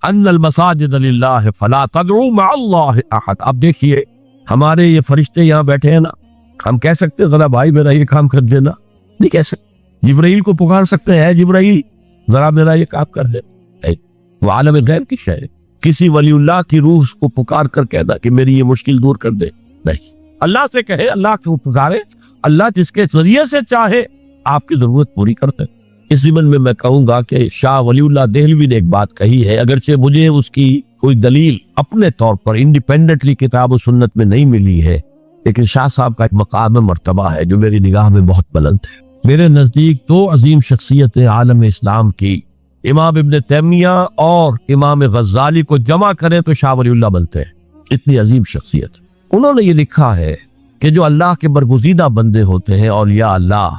ان المساجد للہ فلا تدعوا مع اللہ احد. اب دیکھیے ہمارے یہ فرشتے یہاں بیٹھے ہیں نا، ہم کہہ سکتے ذرا بھائی میرا یہ کام کر دینا؟ نہیں کہہ سکتے. جبرائیل کو پکار سکتے ہیں، جبرائیل ذرا میرا یہ کام کر دے؟ وہ عالم غیب کی شے ہے. کسی ولی اللہ کی روح کو پکار کر کہنا کہ میری یہ مشکل دور کر دے؟ نہیں. اللہ سے کہے، اللہ کو پکارے، اللہ جس کے ذریعے سے چاہے آپ کی ضرورت پوری کرتے. اس ضمن میں میں کہوں گا کہ شاہ ولی اللہ دہلوی نے ایک بات کہی ہے، اگرچہ مجھے اس کی کوئی دلیل اپنے طور پر انڈیپینڈنٹلی کتاب و سنت میں نہیں ملی ہے، لیکن شاہ صاحب کا ایک مقام مرتبہ ہے جو میری نگاہ میں بہت بلند ہے. میرے نزدیک دو عظیم شخصیتیں عالم اسلام کی، امام ابن تیمیہ اور امام غزالی کو جمع کریں تو شاہ ولی اللہ بنتے ہیں. اتنی عظیم شخصیت. انہوں نے یہ لکھا ہے کہ جو اللہ کے برگزیدہ بندے ہوتے ہیں اولیاء اللہ،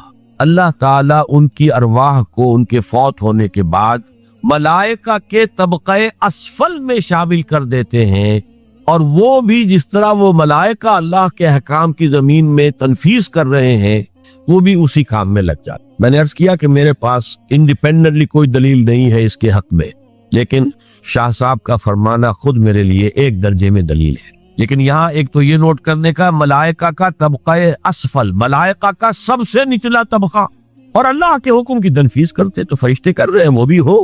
اللہ تعالیٰ ان کی ارواح کو ان کے فوت ہونے کے بعد ملائکہ کے طبقہ اسفل میں شامل کر دیتے ہیں، اور وہ بھی جس طرح وہ ملائکہ اللہ کے احکام کی زمین میں تنفیذ کر رہے ہیں وہ بھی اسی کام میں لگ جاتے. میں نے عرض کیا کہ میرے پاس انڈیپینڈنٹلی کوئی دلیل نہیں ہے اس کے حق میں، لیکن شاہ صاحب کا فرمانا خود میرے لیے ایک درجے میں دلیل ہے. لیکن یہاں ایک تو یہ نوٹ کرنے کا، ملائکہ کا طبقہ اسفل، ملائکہ کا سب سے نچلا طبقہ، اور اللہ کے حکم کی تنفیذ کرتے تو فرشتے کر رہے ہیں وہ بھی ہو.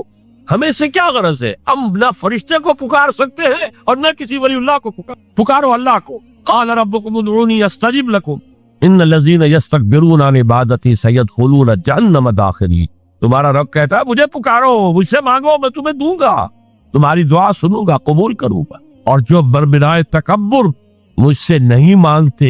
ہمیں سے کیا غرض ہے؟ ہم نہ فرشتے کو پکار سکتے ہیں اور نہ کسی ولی اللہ کو پکارو اللہ کو. قال ربکم ادعونی استجب لکم ان الذین یستکبرون عن عبادتی سیدخلون جہنم داخرین. تمہارا رب کہتا ہے مجھے پکارو، مجھ سے مانگو، میں تمہیں دوں گا، تمہاری دعا سنوں گا، قبول کروں گا. اور جو بربنائے تکبر مجھ سے نہیں مانگتے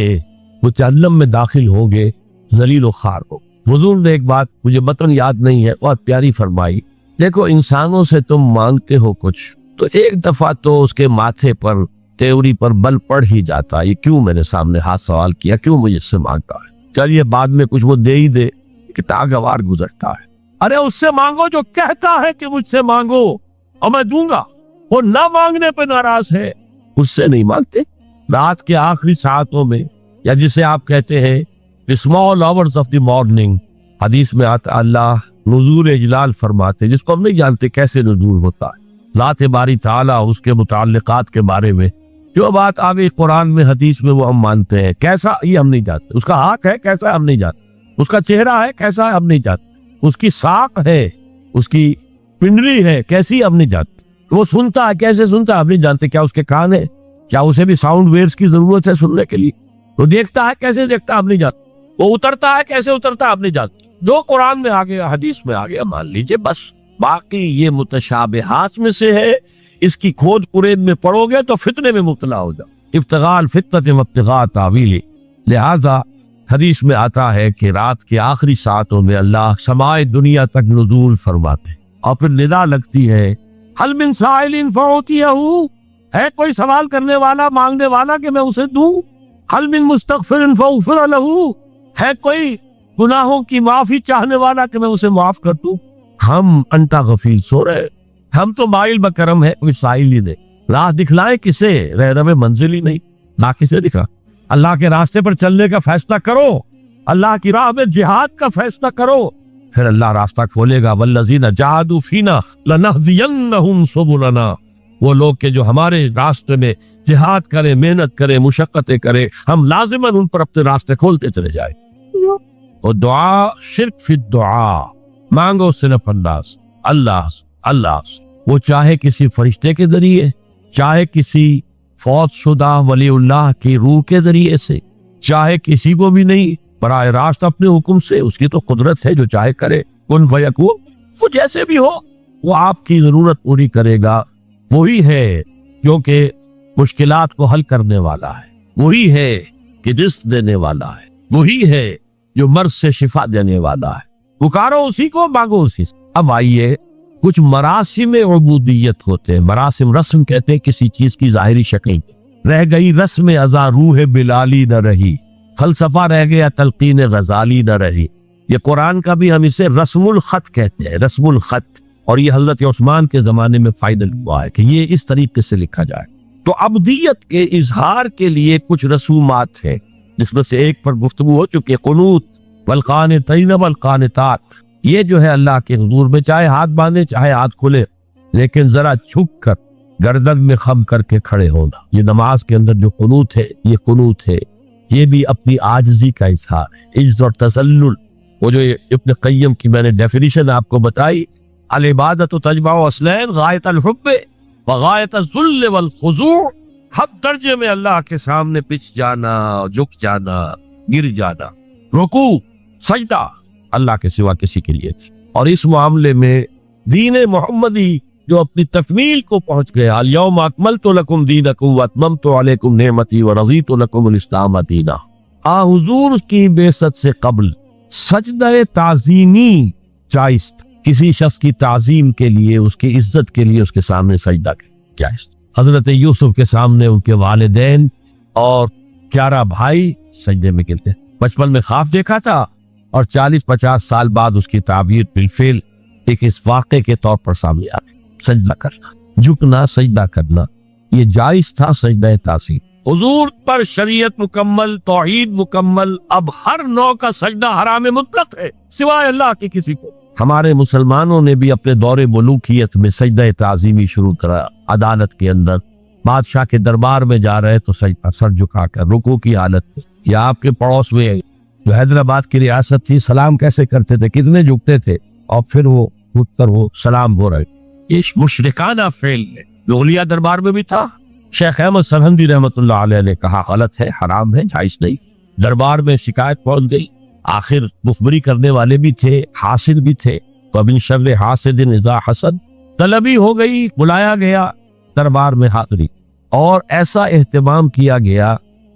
وہ جہنم میں داخل ہوں گے، ذلیل و خوار ہو. حضور نے ایک بات مجھے متن یاد نہیں ہے بہت پیاری فرمائی. دیکھو انسانوں سے تم مانگتے ہو کچھ تو ایک دفعہ تو اس کے ماتھے پر تیوری پر بل پڑ ہی جاتا ہے، یہ کیوں میرے سامنے ہاتھ سوال کیا، کیوں مجھے اس سے مانگتا ہے، چلیے بعد میں کچھ وہ دے ہی دے کہ تاگوار گزرتا ہے. ارے اس سے مانگو جو کہتا ہے کہ مجھ سے مانگو اور میں دوں گا، وہ نہ مانگنے پہ ناراض ہے، اس سے نہیں مانگتے. رات کے آخری ساعتوں میں، یا جسے آپ کہتے ہیں small hours of the morning, حدیث میں آتا اللہ نزول اجلال فرماتے، جس کو ہم نہیں جانتے کیسے نزول ہوتا ہے. ذات باری تعالیٰ اس کے متعلقات کے بارے میں جو بات آگے قرآن میں حدیث میں وہ ہم مانتے ہیں، کیسا یہ ہم نہیں جانتے. اس کا ہاتھ ہے کیسا ہم نہیں جانتے، اس کا چہرہ ہے کیسا ہم نہیں جانتے، اس کی ساق ہے، اس کی پنڈلی ہے کیسی ہم نہیں جانتے. وہ سنتا ہے کیسے سنتا ہے ہم نہیں جانتے، کیا اس کے کان ہے، کیا اسے بھی ساؤنڈ ویوز کی ضرورت ہے سننے کے لیے. وہ دیکھتا ہے کیسے دیکھتا ہے ہم نہیں جانتے، وہ اترتا ہے کیسے اترتا ہے ہم نہیں جانتے. جو قرآن میں آگے حدیث میں آگے مان لیجئے بس. باقی یہ متشابہات میں سے ہے، اس کی کھود پرید میں پڑو گے تو فتنے میں مبتلا ہو جاؤ. ابتغاء الفتنة وابتغاء تاویلہ. لہذا حدیث میں آتا ہے کہ رات کے آخری ساعتوں میں اللہ سمائے دنیا تک نزول فرماتے اور پھر ندا لگتی ہے حل من سائل فاعطیہ، ہے کوئی سوال کرنے والا مانگنے والا کہ میں اسے دوں. حل من مستغفر فاغفر لہ، ہے کوئی گناہوں کی معافی چاہنے والا کہ میں اسے معاف کر دوں. ہم انٹا غفیل سو رہے، ہم تو مائل بکرم ہے، کوئی سائل ہی دے. راہ دکھلائے کسے، رہنم منزل ہی نہیں، نہ کسے دکھا. اللہ کے راستے پر چلنے کا فیصلہ کرو، اللہ کی راہ میں جہاد کا فیصلہ کرو، پھر اللہ راستہ کھولے گا. والذین جاہدوا فینا لنہدینہم سبلنا. وہ لوگ کہ جو ہمارے راستے میں جہاد کرے، محنت کرے، مشقتیں کرے، ہم لازماً ان پر اپنے راستے کھولتے چلے جائیں. اور دعا شرک فی الدعا، مانگو صرف اللہ سے. وہ چاہے کسی فرشتے کے ذریعے، چاہے کسی فوت شدہ ولی اللہ کی روح کے ذریعے سے، چاہے کسی کو بھی نہیں، براہ راست اپنے حکم سے. اس کی تو قدرت ہے، جو چاہے کرے. کن فیکون، وہ جیسے بھی ہو وہ آپ کی ضرورت پوری کرے گا. وہی ہے جو کہ مشکلات کو حل کرنے والا ہے، وہی ہے کہ رزق دینے والا ہے، وہی ہے جو مرض سے شفا دینے والا ہے. پکارو اسی کو، مانگو اسی سے. اب آئیے کچھ مراسم عبودیت ہوتے ہیں. مراسم رسم کہتے ہیں کسی چیز کی ظاہری شکل. رہ گئی رسم ازا روح بلالی نہ رہی، فلسفہ رہ گیا تلقین غزالی نہ رہی. یہ قرآن کا بھی ہم اسے رسم الخط کہتے ہیں، رسم الخط. اور یہ حضرت عثمان کے زمانے میں فائدل ہوا ہے کہ یہ اس طریقے سے لکھا جائے. تو عبدیت کے اظہار کے لیے کچھ رسومات ہیں، جس میں سے ایک پر گفتگو ہو چکی ہے، قنوت والقانتین والقانتات. یہ جو ہے اللہ کے حضور میں چاہے ہاتھ باندھے چاہے ہاتھ کھلے، لیکن ذرا جھک کر گردن میں خم کر کے کھڑے ہونا. یہ نماز کے اندر جو قنوت ہے یہ قنوت ہے، یہ بھی اپنی عاجزی کا اظہار ہے، عجز اور تذلل. وہ جو ابن قیم کی میں نے ڈیفینیشن آپ کو بتائی، العبادت تجمع اصلین غایت الحب وغایت الذل والخضوع، حد درجے میں اللہ کے سامنے پچھ جانا، جھک جانا، گر جانا، رکوع سجدہ اللہ کے سوا کسی کے لیے. اور اس معاملے میں دین محمدی جو اپنی تکمیل کو پہنچ گیا، الیوم اکملت لکم دینکم واتممت علیکم نعمتی ورضیت لکم الاسلام دینا. حضور کی بعثت سے قبل سجدہ تعظیمی جائز تھا، کسی شخص کی تعظیم کے لیے، اس کی عزت کے لیے اس کے سامنے سجدہ جائز. حضرت یوسف کے سامنے ان کے والدین اور 11 بھائی سجدے میں گرتے. بچپن میں خواب دیکھا تھا اور 40-50 سال بعد اس کی تعبیر بالفعل ایک اس واقعے کے طور پر سامنے آ گئی. سجدہ کرنا، جھکنا، سجدہ کرنا، یہ جائز تھا سجدہ تعظیم. حضور پر شریعت مکمل، توحید مکمل، اب ہر نوع کا سجدہ حرام مطلق ہے سوائے اللہ کے کسی کو. ہمارے مسلمانوں نے بھی اپنے دور ملوکیت میں سجدہ تعظیمی شروع کرا. عدالت کے اندر بادشاہ کے دربار میں جا رہے تو سجدہ سر جھکا کر رکوع کی حالت میں. یا آپ کے پڑوس میں جو حیدرآباد کی ریاست تھی، سلام کیسے کرتے تھے، کتنے جھکتے تھے، اور پھر وہ اٹھ کر وہ سلام ہو رہے. یہ مشرکانہ فعل ہے جو اولیاء دربار میں بھی تھا. شیخ احمد سرہندی رحمۃ اللہ علیہ نے کہا غلط ہے، حرام ہے، جائز نہیں. دربار میں شکایت پہنچ گئی، آخر مخبری کرنے والے بھی تھے، حاسد بھی تھے. تو ابن شر حاسد اذا حسد، طلبی ہو گئی، بلایا گیا دربار میں حاضری. اور ایسا اہتمام کیا گیا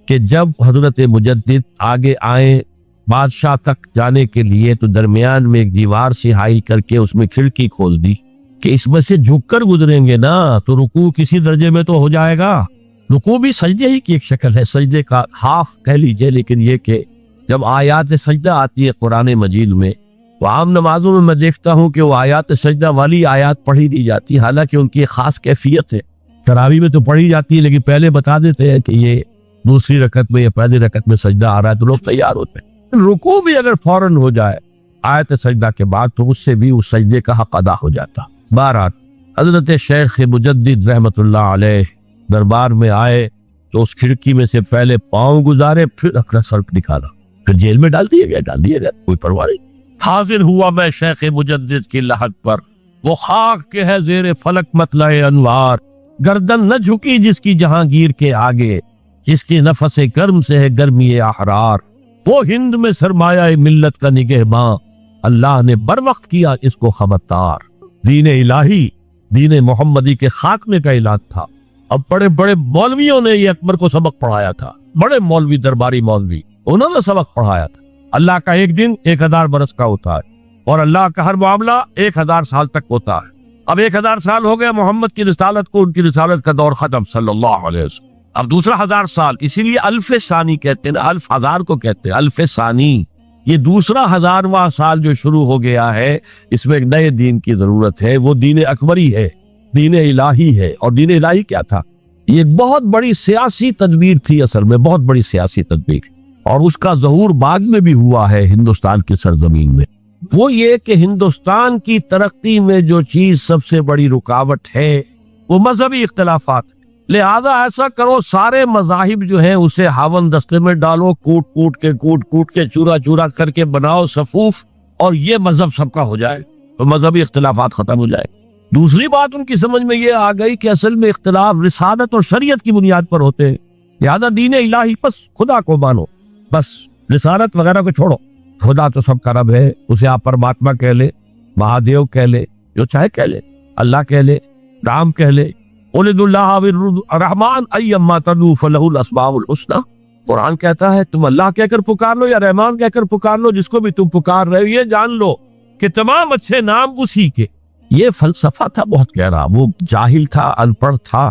کہ جب حضرت مجدد آگے آئے بادشاہ تک جانے کے لیے تو درمیان میں ایک دیوار سے حائل کر کے اس میں کھڑکی کھول دی کہ اس میں سے جھک کر گزریں گے نا تو رکوع کسی درجے میں تو ہو جائے گا. رکوع بھی سجدے ہی کی ایک شکل ہے، سجدے کا ہاف کہہ لیجئے. لیکن یہ کہ جب آیات سجدہ آتی ہے قرآن مجید میں، تو عام نمازوں میں میں دیکھتا ہوں کہ وہ آیات سجدہ والی آیات پڑھی دی جاتی، حالانکہ ان کی ایک خاص کیفیت ہے. تراویح میں تو پڑھی جاتی ہے لیکن پہلے بتا دیتے ہیں کہ یہ دوسری رکعت میں یا پہلی رکعت میں سجدہ آ رہا ہے تو لوگ تیار ہوتے ہیں. رکوع بھی اگر فوراً ہو جائے آیت سجدہ کے بعد تو اس سے بھی اس سجدے کا حق ادا ہو جاتا. بہرحال حضرت شیخ مجدد رحمت اللہ علیہ دربار میں آئے تو اس کھڑکی میں سے پہلے پاؤں گزارے، پھر اپنا سر نکالا، پھر جیل میں ڈال دیا گیا، کوئی پرواہ نہیں. حاضر ہوا میں شیخ مجدد کی لحد پر، وہ خاک کے ہے زیر فلک مطلع انوار، گردن نہ جھکی جس کی جہانگیر کے آگے، جس کے نفس گرم سے ہے گرمی احرار. وہ ہند میں سرمایہ ملت کا نگہباں، اللہ نے بر وقت کیا اس کو خبردار. دین الہی، دین محمدی کے خاتمے کا اعلان تھا. اب بڑے بڑے مولویوں نے یہ اکبر کو سبق پڑھایا تھا، بڑے مولوی، درباری مولوی، انہوں نے سبق پڑھایا تھا. اللہ کا ایک دن 1000 برس کا ہوتا ہے اور اللہ کا ہر معاملہ 1000 سال تک ہوتا ہے. اب 1000 سال ہو گیا محمد کی رسالت کو، ان کی رسالت کا دور ختم صلی اللہ علیہ وسلم. اب دوسرا 1000 سال، اسی لیے الف ثانی کہتے ہیں، الف ہزار کو کہتے ہیں الف ثانی. یہ دوسرا 1000واں سال جو شروع ہو گیا ہے، اس میں ایک نئے دین کی ضرورت ہے. وہ دین اکبری ہے، دین الہی ہے. اور دین الہی کیا تھا؟ یہ ایک بہت بڑی سیاسی تدبیر تھی، اصل میں بہت بڑی سیاسی تدبیر تھی. اور اس کا ظہور بعد میں بھی ہوا ہے ہندوستان کی سرزمین میں. وہ یہ کہ ہندوستان کی ترقی میں جو چیز سب سے بڑی رکاوٹ ہے وہ مذہبی اختلافات. لہذا ایسا کرو سارے مذاہب جو ہیں اسے ہاون دستے میں ڈالو، کوٹ کوٹ کے چورا چورا کر کے بناؤ صفوف، اور یہ مذہب سب کا ہو جائے تو مذہبی اختلافات ختم ہو جائے. دوسری بات ان کی سمجھ میں یہ آ گئی کہ اصل میں اختلاف رسالت اور شریعت کی بنیاد پر ہوتے ہیں. لہذا دین الہی، بس خدا کو مانو، بس رسالت وغیرہ کو چھوڑو. خدا تو سب کا رب ہے، اسے آپ پرماتما کہہ لے، مہادیو کہہ لے، جو چاہے کہہ لے، اللہ کہہ لے، رام کہہ لے، قُلِ اللَّهُ الرحمن ایما تدعوا فلہ الاسماء الحسنی. قرآن کہتا ہے تم اللہ کہہ کر پکار لو یا رحمان کہہ کر پکار لو، جس کو بھی تم پکار رہے ہو یہ جان لو کہ تمام اچھے نام اسی کے. یہ فلسفہ تھا بہت گہرا. وہ جاہل تھا، ان پڑھ تھا،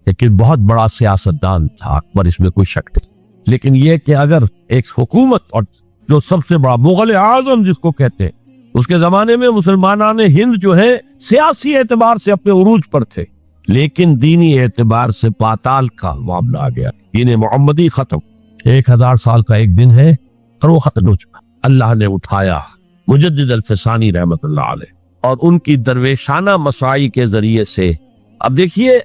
لیکن بہت بڑا سیاستدان تھا اکبر، اس میں کوئی شک نہیں. لیکن یہ کہ اگر ایک حکومت، اور جو سب سے بڑا مغل اعظم جس کو کہتے ہیں، اس کے زمانے میں مسلمانان ہند جو ہے سیاسی اعتبار سے اپنے عروج پر تھے، لیکن دینی اعتبار سے پاتال کا معاملہ آ گیا. دین محمدی ختم. 1000 سال کا ایک دن ہے اور وہ ختم ہو چکا. اللہ نے اٹھایا مجدد الفسانی رحمت اللہ علیہ، اور ان کی درویشانہ مساعی کے ذریعے سے. اب دیکھیے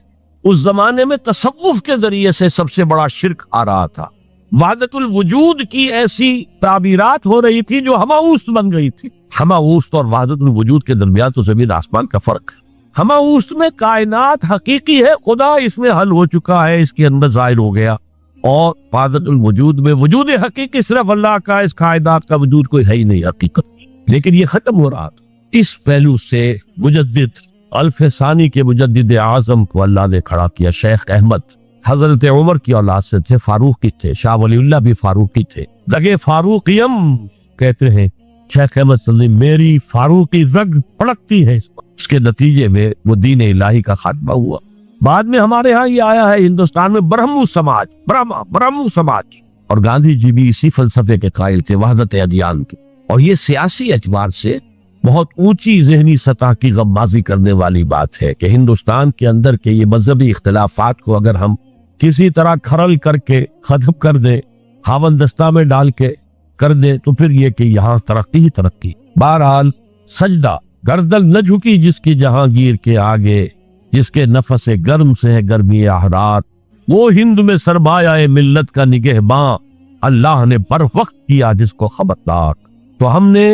اس زمانے میں تصوف کے ذریعے سے سب سے بڑا شرک آ رہا تھا. وحدت الوجود کی ایسی تعبیرات ہو رہی تھی جو ہماؤست بن گئی تھی. ہماؤست اور وحدت الوجود کے درمیان تو زمین آسمان کا فرق ہے. ہماؤست میں کائنات حقیقی ہے، خدا اس میں حل ہو چکا ہے، اس کے اندر ظاہر ہو گیا. اور وحدت الوجود میں وجود حقیقی صرف اللہ کا، اس کائنات کا وجود کوئی ہے ہی نہیں حقیقت. لیکن یہ ختم ہو رہا تھا. اس پہلو سے مجدد الف ثانی کے مجدد اعظم کو اللہ نے کھڑا کیا. شیخ احمد حضرت عمر کی اولاد سے تھے، فاروق کی تھے. شاہ ولی اللہ بھی فاروق کی تھے. رگے فاروقیم کہتے ہیں شیخ احمد صلی اللہ علیہ وسلم، میری فاروقی رگ پڑکتی ہے. اس کے نتیجے میں وہ دین الہی کا خاتمہ ہوا. بعد میں ہمارے ہاں یہ آیا ہے ہندوستان میں برہمو سماج، برہمو سماج. اور گاندھی جی بھی اسی فلسفے کے قائل تھے، وحدت ادیان کے. اور یہ سیاسی اعتبار سے بہت اونچی ذہنی سطح کی غمازی کرنے والی بات ہے کہ ہندوستان کے اندر کے یہ مذہبی اختلافات کو اگر ہم کسی طرح کھرل کر کے ختم کر دیں، ہاون دستہ میں ڈال کے کر دیں، تو پھر یہ کہ یہاں ترقی ہی ترقی. بہرحال سجدہ گردن نہ جھکی جس کی جہانگیر کے آگے، جس کے نفس گرم سے ہے گرمی احرار. وہ ہند میں سرمایہ ملت کا نگہباں، اللہ نے بر وقت کیا جس کو خبردار. تو ہم نے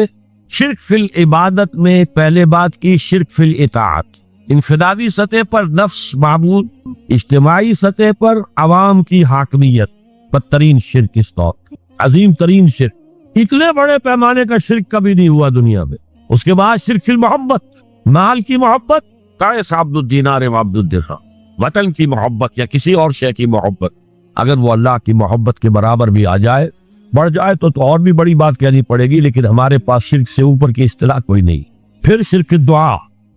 شرک فی العبادت میں پہلے بات کی، شرک فی الاطاعت. انفرادی سطح پر نفس معبود، اجتماعی سطح پر عوام کی حاکمیت. بدترین شرک اس دور، عظیم ترین شرک. اتنے بڑے پیمانے کا شرک کبھی نہیں ہوا دنیا میں. اس کے بعد شرک فی المحبت، مال کی محبت، قیس عبد الدینار و عبد الدرہم. وطن کی محبت یا کسی اور شے کی محبت، اگر وہ اللہ کی محبت کے برابر بھی آ جائے، بڑھ جائے تو اور بھی بڑی بات کہنی پڑے گی. لیکن ہمارے پاس شرک سے اوپر کی اصطلاح کوئی نہیں. پھر شرک دعا،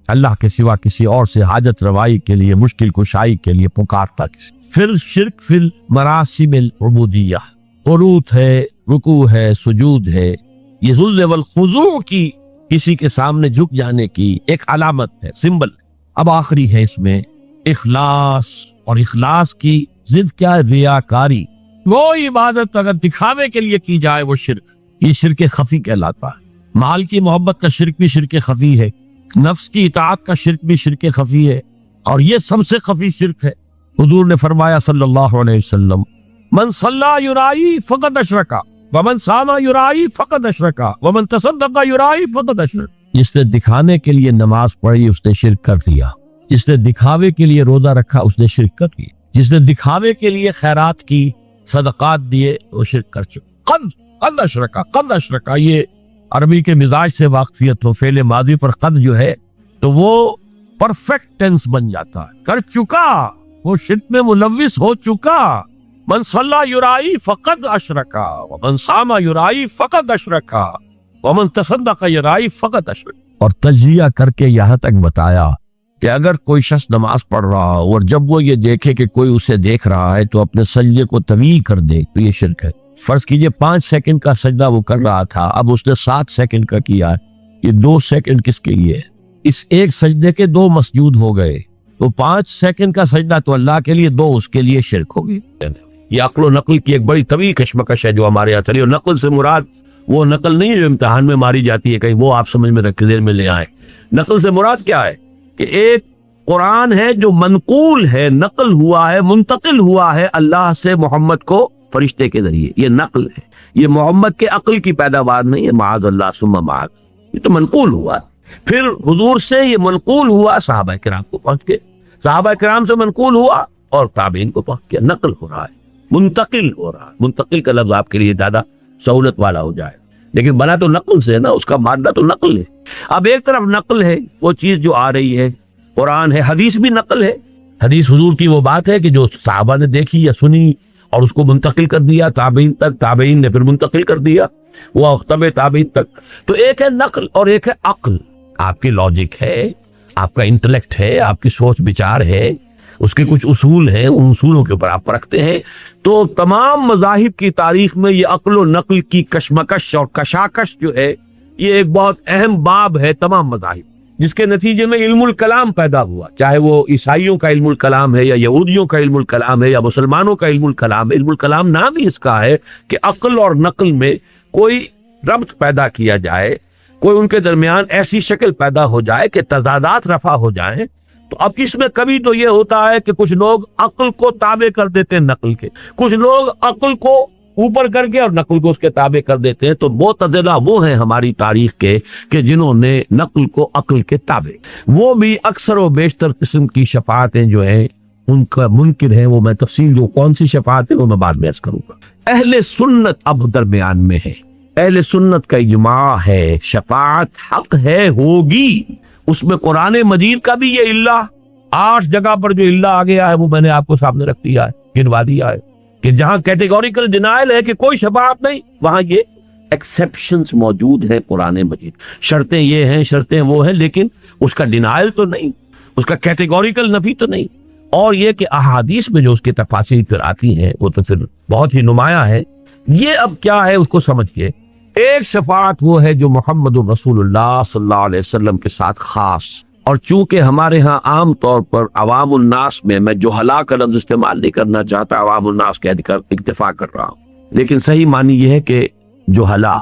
اللہ کے سوا کسی اور سے حاجت روائی کے لیے، مشکل کشائی کے لیے پکارتا کسی. پھر شرک فی المراسم العبودیہ، قنوت ہے، رکوع ہے، سجود ہے. یہ ذل والخضوع کی، کسی کے سامنے جھک جانے کی ایک علامت ہے، سمبل. اب آخری ہے اس میں اخلاص. اور اخلاص کی ضد کیا ہے؟ ریاکاری. وہ عبادت اگر دکھاوے کے لیے کی جائے وہ شرک، یہ شرک خفی کہلاتا ہے. مال کی محبت کا شرک بھی شرک خفی ہے، نفس کی اطاعت کا شرک بھی شرک خفی ہے، اور یہ سب سے خفی شرک ہے. حضور نے فرمایا صلی اللہ علیہ وسلم، من صلی یرائی فقد اشرکا ومن صام یرائی فقد اشرکا ومن تصدق یرائی فقد اشرکا. جس نے دکھانے کے لیے نماز پڑھی اس نے شرک کر دیا. جس نے دکھاوے کے لیے روزہ رکھا اس نے شرک کر دیا. جس نے دکھاوے کے لیے خیرات کی، صدقات دیے، وہ شرک کر چکا. قد اشرکا، قد اشرکا، یہ عربی کے مزاج سے واقفیت ہو. فعل ماضی پر قد جو ہے تو وہ پرفیکٹ ٹینس بن جاتا ہے، کر چکا، وہ شرک میں ملوث ہو چکا. من صلی یرائی فقد اشرکا ومن صام یرائی فقد اشرکا ومن تصدق یرائی فقد اشرکا. اور تجزیہ کر کے یہاں تک بتایا کہ اگر کوئی شخص نماز پڑھ رہا ہو اور جب وہ یہ دیکھے کہ کوئی اسے دیکھ رہا ہے تو اپنے سجدے کو طویل کر دے تو یہ شرک ہے. فرض کیجئے 5 سیکنڈ کا سجدہ وہ کر رہا تھا، اب اس نے 7 سیکنڈ کا کیا ہے. یہ 2 سیکنڈ کس کے لیے؟ اس ایک سجدے کے 2 مسجود ہو گئے. تو 5 سیکنڈ کا سجدہ تو اللہ کے لیے، 2 اس کے لیے شرک ہوگی. یہ عقل و نقل کی ایک بڑی طویل کشمکش ہے جو ہمارے یہاں چلی. اور نقل سے مراد وہ نقل نہیں جو امتحان میں ماری جاتی ہے کہیں، وہ آپ سمجھ میں رکھ ذہن میں لے آئیں. نقل سے مراد کیا ہے؟ کہ ایک قرآن ہے جو منقول ہے، نقل ہوا ہے، منتقل ہوا ہے اللہ سے محمد کو فرشتے کے ذریعے. یہ نقل ہے، یہ محمد کے عقل کی پیداوار نہیں ہے، معاذ اللہ ثم معاذ. یہ تو منقول ہوا. پھر حضور سے یہ منقول ہوا، صحابہ کرام کو پہنچ کے، صحابہ کرام سے منقول ہوا اور تابعین کو پہنچ کے. نقل ہو رہا ہے، منتقل ہو رہا ہے. منتقل کا لفظ آپ کے لیے زیادہ سہولت والا ہو جائے، لیکن بنا تو نقل سے ہے نا، اس کا مادہ تو نقل ہے. اب ایک طرف نقل ہے وہ چیز جو آ رہی ہے، قرآن ہے، حدیث بھی نقل ہے. حدیث حضور کی وہ بات ہے کہ جو صحابہ نے دیکھی یا سنی اور اس کو منتقل کر دیا تابعین تک، تابعین نے پھر منتقل کر دیا وہ اختب تابعین تک. تو ایک ہے نقل اور ایک ہے عقل. آپ کی لاجک ہے، آپ کا انٹلیکٹ ہے، آپ کی سوچ بچار ہے، اس کے کچھ اصول ہیں، ان اصولوں کے اوپر آپ پرکھتے ہیں. تو تمام مذاہب کی تاریخ میں یہ عقل و نقل کی کشمکش اور کشاکش جو ہے یہ ایک بہت اہم باب ہے تمام مذاہب، جس کے نتیجے میں علم الکلام پیدا ہوا. چاہے وہ عیسائیوں کا علم الکلام ہے یا یہودیوں کا علم الکلام ہے یا مسلمانوں کا علم الکلام ہے. علم الکلام نام ہی اس کا ہے کہ عقل اور نقل میں کوئی ربط پیدا کیا جائے، کوئی ان کے درمیان ایسی شکل پیدا ہو جائے کہ تضادات رفع ہو جائیں، تو اب اس میں کبھی تو یہ ہوتا ہے کہ کچھ لوگ عقل کو تابع کر دیتے ہیں نقل کے، کچھ لوگ عقل کو اوپر کر کے اور نقل کو اس کے تابع کر دیتے ہیں. تو معتزلہ وہ ہیں ہماری تاریخ کے کہ جنہوں نے نقل کو عقل کے تابع، وہ بھی اکثر و بیشتر قسم کی شفاعتیں جو ہیں ان کا منکر ہیں. وہ میں تفصیل جو کون سی شفاعت ہے وہ میں بعد میں عرض کروں گا. اہل سنت اب درمیان میں ہے، اہل سنت کا اجماع ہے شفاعت حق ہے، ہوگی. اس میں قرآن مجید کا بھی یہ اللہ 8 جگہ پر جو اللہ آ گیا ہے وہ میں نے آپ کو سامنے رکھ دیا ہے، گنوا دیا ہے کہ جہاں کیٹیگوریکل ڈینائل ہے کہ کوئی شفاعت نہیں، وہاں یہ ایکسیپشنز موجود ہیں. قرآن مجید شرطیں یہ ہیں، شرطیں وہ ہیں، لیکن اس کا ڈینائل تو نہیں، اس کا کیٹیگوریکل نفی تو نہیں. اور یہ کہ احادیث میں جو اس کی تفاصیل پھر آتی ہیں وہ تو پھر بہت ہی نمایاں ہے. یہ اب کیا ہے اس کو سمجھئے. ایک شفاعت وہ ہے جو محمد رسول اللہ صلی اللہ علیہ وسلم کے ساتھ خاص، اور چونکہ ہمارے ہاں عام طور پر عوام الناس میں جہلا کا لفظ استعمال نہیں کرنا چاہتا، عوام الناس کہہ کر اکتفا کر رہا ہوں، لیکن صحیح معنی یہ ہے کہ جہلا،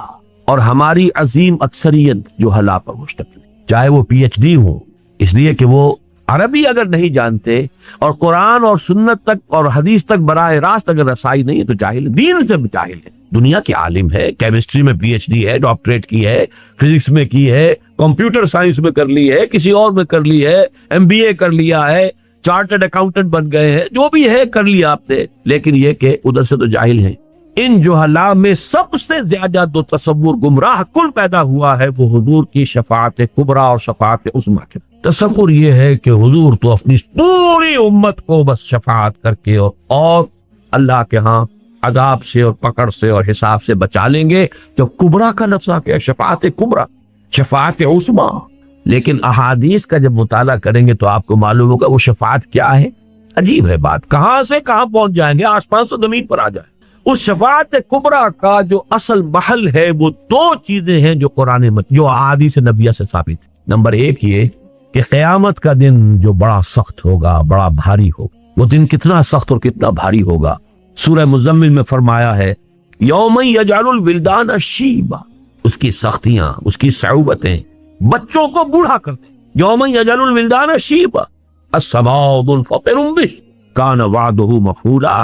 اور ہماری عظیم اکثریت جہلا پر مشتمل، چاہے وہ پی ایچ ڈی ہو، اس لیے کہ وہ عربی اگر نہیں جانتے اور قرآن اور سنت تک اور حدیث تک براہ راست اگر رسائی نہیں ہے تو جاہل، دین سے بھی جاہل ہے. دنیا کے عالم ہے، کیمسٹری میں پی ایچ ڈی ہے، ڈاکٹریٹ کی ہے، فزکس میں کی ہے، کمپیوٹر سائنس میں کر لی ہے، کسی اور میں کر لی ہے، ایم بی اے کر لیا ہے، چارٹرڈ اکاؤنٹنٹ بن گئے ہیں، جو بھی ہے کر لیا آپ نے، لیکن یہ کہ ادھر سے تو جاہل ہیں. ان جہلا میں سب سے زیادہ دو تصور گمراہ کل پیدا ہوا ہے وہ حضور کی شفاعت کبریٰ اور شفاعت عظمیٰ کے. تصور یہ ہے کہ حضور تو اپنی پوری امت کو بس شفاعت کر کے اور اللہ کے ہاں عذاب سے اور پکڑ سے اور حساب سے بچا لیں گے. تو کبریٰ کا لفظ کیا؟ شفاعت کبریٰ، شفاعت عظمیٰ. لیکن احادیث کا جب مطالعہ کریں گے تو آپ کو معلوم ہوگا وہ شفاعت کیا ہے. عجیب ہے بات، کہاں سے کہاں پہنچ جائیں گے، آسمان سے زمین پر آ جائے. اس شفاعت کبریٰ کا جو اصل محل ہے وہ 2 چیزیں ہیں جو قرآن جو احادیث نبویہ سے ثابت ہے. نمبر 1 یہ کہ قیامت کا دن جو بڑا سخت ہوگا، بڑا بھاری ہوگا. وہ دن کتنا سخت اور کتنا بھاری ہوگا، سورہ مزمل میں فرمایا ہے یوم یجعل الولدان شیبا، اس کی سختیاں، اس کی صعوبتیں بچوں کو بوڑھا کرتے. یوم یجعل الولدان شیبا السماء منفطر به کان وعده مفعولا.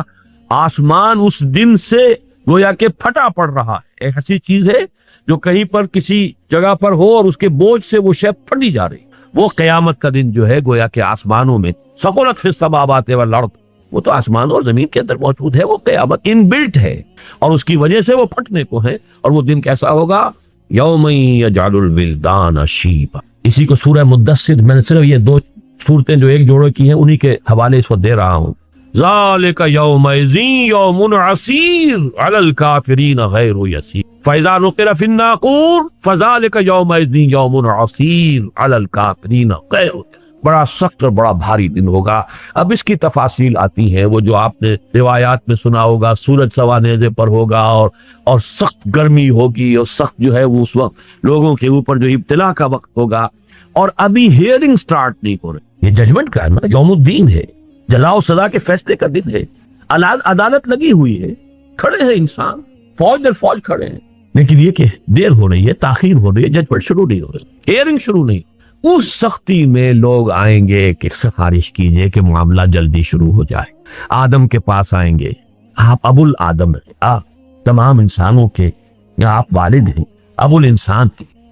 آسمان اس دن سے گویا کہ پھٹا پڑ رہا ہے. ایک ایسی چیز ہے جو کہیں پر کسی جگہ پر ہو اور اس کے بوجھ سے وہ شے پھٹی جا رہی. وہ قیامت کا دن جو ہے گویا کہ آسمانوں میں ثقلت فی السماوات والارض، وہ تو آسمان اور زمین کے اندر موجود ہے. وہ قیامت ان بلٹ ہے اور اس کی وجہ سے وہ پھٹنے کو ہے. اور وہ دن کیسا ہوگا؟ یوم یجعل الولدان شیبا. اسی کو سورہ مدثر، میں نے صرف یہ 2 صورتیں جو ایک جوڑے کی ہیں انہی کے حوالے اس وقت دے رہا ہوں. ذالک یومئذ یوم عسیر علی الکافرین غیر یسیر فاذا نقر فی الناقور فذالک یومئذ یوم عسیر علی الکافرین غیر یسیر. بڑا سخت اور بڑا بھاری دن ہوگا. اب اس کی تفاصیل آتی ہیں، وہ جو آپ نے روایات میں سنا ہوگا، سورج سوا نیزے پر ہوگا اور سخت گرمی ہوگی اور سخت جو ہے وہ اس وقت لوگوں کے اوپر جو ابتلا کا وقت ہوگا. اور ابھی ہیئرنگ سٹارٹ نہیں ہو رہی. یہ ججمنٹ کا ہے نا، یوم الدین ہے، جزا و سزا کے فیصلے کا دن ہے. عدالت لگی ہوئی ہے، کھڑے ہیں انسان، فوج در فوج کھڑے ہیں، لیکن یہ کہ دیر ہو رہی ہے، تاخیر ہو رہی ہے، ججمنٹ شروع نہیں ہو رہی، ہیئرنگ شروع نہیں. اس سختی میں لوگ آئیں گے کہ سفارش کیجئے کہ معاملہ جلدی شروع ہو جائے. آدم کے پاس آئیں گے، آپ ابو الآدم ہیں، آپ تمام انسانوں کے آپ والد ہیں، ابو الانسان،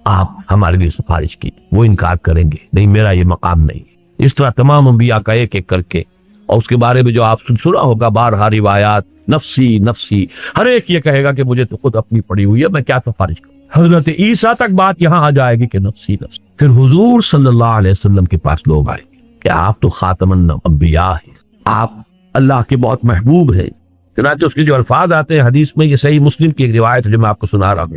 آپ ہمارے لیے سفارش کی. وہ انکار کریں گے، نہیں میرا یہ مقام نہیں. اس طرح تمام انبیاء کا ایک ایک کر کے، اور اس کے بارے میں جو آپ سنا ہوگا بارہا روایات، نفسی نفسی، ہر ایک یہ کہے گا کہ مجھے تو خود اپنی پڑی ہوئی ہے، میں کیا سفارش کروں. حضرت عیسیٰ تک بات یہاں آ جائے گی کہ نفسی نفسی. پھر حضور صلی اللہ علیہ وسلم کے پاس لوگ آئے کہ آپ تو خاتم الانبیاء ہیں، آپ اللہ کے بہت محبوب ہیں. چنانچہ اس کے جو الفاظ آتے ہیں حدیث میں، یہ صحیح مسلم کی ایک روایت ہے جو میں آپ کو سنا رہا ہوں.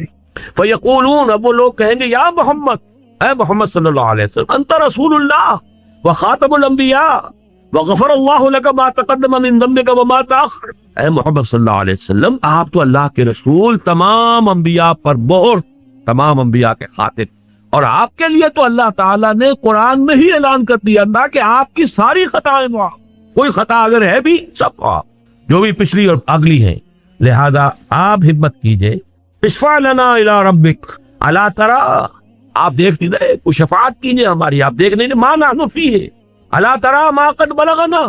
فیقولون، اب وہ لوگ کہیں گے یا محمد، اے محمد صلی اللہ علیہ وسلم، انت رسول اللہ وخاتم الانبیاء وغفر اللہ لک ما تقدم من ذنبک وما تاخر. اے محمد صلی اللہ علیہ وسلم، آپ تو اللہ کے رسول، تمام انبیاء پر مہر، تمام انبیاء کے خاتم، اور آپ کے لیے تو اللہ تعالیٰ نے قرآن میں ہی اعلان کر دیا تھا کہ آپ کی ساری خطائیں معاف، کوئی خطا اگر ہے بھی سب معاف، جو بھی پچھلی اور اگلی ہیں. لہذا آپ ہمت کیجئے، اشفع لنا الی ربک الا تری آپ دیکھ نہیں رہے، کوئی شفاعت کیجیے ہماری، آپ دیکھ نہیں رہے ما نحن فیہ الا تری ما قد بلغنا،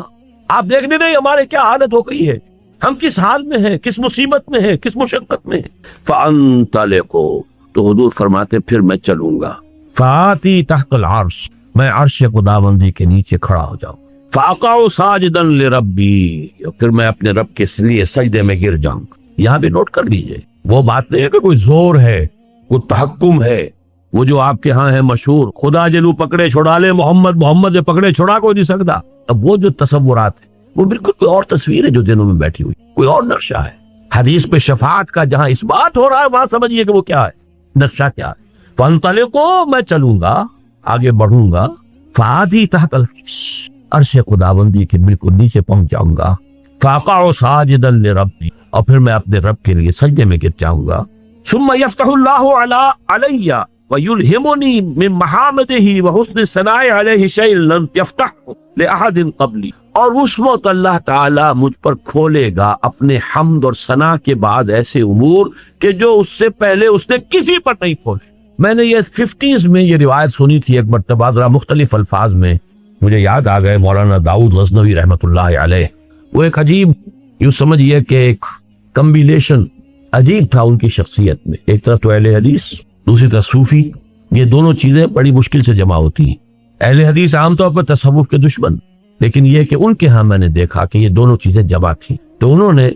آپ دیکھ نہیں رہے ہمارے کیا حالت ہو گئی ہے، ہم کس حال میں ہیں، کس مصیبت میں ہیں، کس مشقت میں ہیں۔ فانطلقوا، تو حضور فرماتے پھر میں چلوں گا، فآتی تحت العرش، میں عرش خداوندی کے نیچے کھڑا ہو جاؤں، فاقع ساجدا لربی، پھر میں اپنے رب کے لیے سجدے میں گر جاؤں۔ یہاں بھی نوٹ کر لیجئے، وہ بات نہیں ہے کہ کوئی زور ہے، کوئی تحکم ہے، وہ جو آپ کے ہاں ہے مشہور خدا جلو پکڑے چھڑا لے محمد، محمد سے پکڑے چھڑا کوئی نہیں سکتا۔ اب وہ جو تصورات ہیں وہ بالکل کوئی اور تصویر ہے جو دنوں میں بیٹھی ہوئی، کوئی اور نقشہ ہے۔ حدیث پہ شفاعت کا جہاں اس بات ہو رہا ہے وہاں سمجھیے کہ وہ کیا ہے، نقشہ کیا ہے۔ فانطلقوا، میں چلوں گا، آگے بڑھوں گا، فآتی تحت العرش، عرش خداوندی کے بالکل نیچے پہنچ جاؤں گا، فاقع ساجدا لربی، اور پھر میں اپنے رب کے لیے سجدے میں گر جاؤں گا۔ ثم يفتح الله علی ويلهمني من محامده وحسن الثناء علیہ شیء لم يفتح لأحد قبلی، اور اس وقت اللہ تعالیٰ مجھ پر کھولے گا اپنے حمد اور ثنا کے بعد ایسے امور کہ جو اس سے پہلے اس نے کسی پر نہیں کھولے۔ میں نے یہ 50s میں یہ روایت سنی تھی ایک مرتبہ، ذرا مختلف الفاظ میں مجھے یاد آ گئے، مولانا داؤد غزنوی رحمۃ اللہ علیہ، وہ ایک عجیب، یوں سمجھیے کہ ایک کمبینیشن عجیب تھا ان کی شخصیت میں، ایک طرف تو اہل حدیث، دوسری طرف صوفی، یہ دونوں چیزیں بڑی مشکل سے جمع ہوتی ہیں۔ اہل حدیث عام طور پر تصوف کے دشمن، لیکن یہ کہ ان کے ہاں میں نے دیکھا کہ یہ دونوں چیزیں جمع تھیں، تو انہوں نے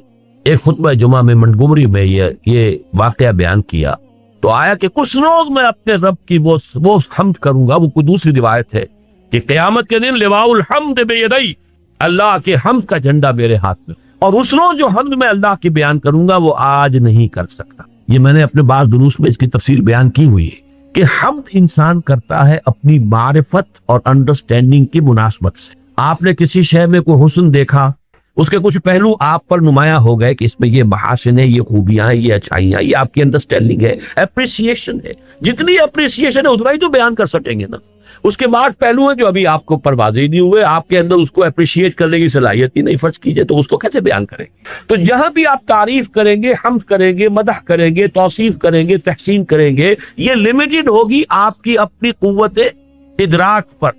ایک خطبہ جمعہ میں منٹگومری میں یہ واقعہ بیان کیا، تو آیا کہ کچھ روز میں اپنے رب کی وہ حمد کروں گا۔ وہ کوئی دوسری روایت ہے کہ قیامت کے دن لواء الحمد بیدی، اللہ کے حمد کا جھنڈا میرے ہاتھ میں، اور اس روز جو حمد میں اللہ کی بیان کروں گا وہ آج نہیں کر سکتا۔ یہ میں نے اپنے بعض دروس میں اس کی تفسیر بیان کی ہوئی ہے کہ حمد انسان کرتا ہے اپنی معرفت اور انڈرسٹینڈنگ کی مناسبت سے۔ آپ نے کسی شے میں کوئی حسن دیکھا، اس کے کچھ پہلو آپ پر نمایاں ہو گئے کہ اس میں یہ محاسن ہے، یہ خوبیاں ہیں، یہ اچھائیاں، یہ آپ کی انڈرسٹینڈنگ ہے، اپریسیشن ہے۔ جتنی اپریسیشن ہے اتنا ہی تو بیان کر سکیں گے نا۔ اس کے بعد پہلو ہیں جو ابھی آپ کو پروازی نہیں ہوئے، آپ کے اندر اس کو اپریشیٹ کرنے کی صلاحیت ہی نہیں، فرض کیجئے، تو اس کو کیسے بیان کریں گے؟ تو جہاں بھی آپ تعریف کریں گے، حمد کریں گے، مدح کریں گے، توصیف کریں گے، تحسین کریں گے، یہ لمیٹڈ ہوگی آپ کی اپنی قوت ادراک پر۔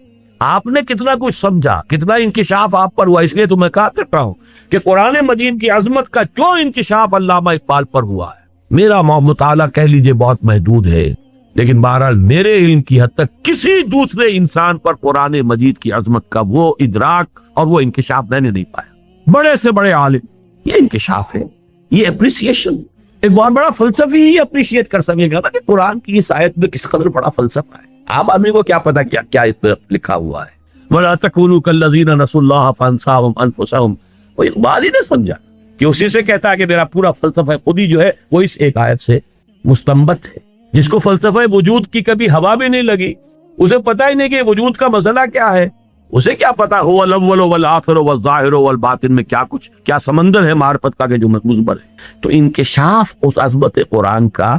آپ نے کتنا کچھ سمجھا، کتنا انکشاف آپ پر ہوا۔ اس لیے تو میں کہا کرتا ہوں کہ قرآن مجید کی عظمت کا جو انکشاف علامہ اقبال پر ہوا ہے، میرا مطالعہ کہہ لیجئے بہت محدود ہے، لیکن بہرحال میرے علم کی حد تک کسی دوسرے انسان پر قرآن مجید کی عظمت کا وہ ادراک اور وہ انکشاف میں نے نہیں پایا۔ بڑے سے بڑے عالم، یہ انکشاف ہے، یہ اپریسیشن۔ ایک بہت بڑا فلسفی ہی اپریشیٹ کر سکے گا کہ قرآن کی اس آیت میں کس قدر بڑا فلسفہ ہے۔ عام آدمی کو کیا پتا کیا کیا اس پہ لکھا ہوا ہے۔ وَلَا تَكُونُوا كَالَّذِينَ نَسُوا اللَّهَ فَأَنسَاهُمْ أَنفُسَهُمْ، وہ اقبال ہی نے سمجھا کہ اسی سے کہتا ہے کہ میرا پورا فلسفہ خود ہی جو ہے وہ اس ایک آیت سے مستنبت ہے۔ جس کو فلسفہ وجود کی کبھی ہوا بھی نہیں لگی، اسے پتہ ہی نہیں کہ وجود کا مسئلہ کیا ہے، اسے کیا پتا هو الاول والآخر والظاہر والباطن میں کیا سمندر ہے معرفت کا کہ جو مضمر ہے۔ تو انکشاف اس عظمت قرآن کا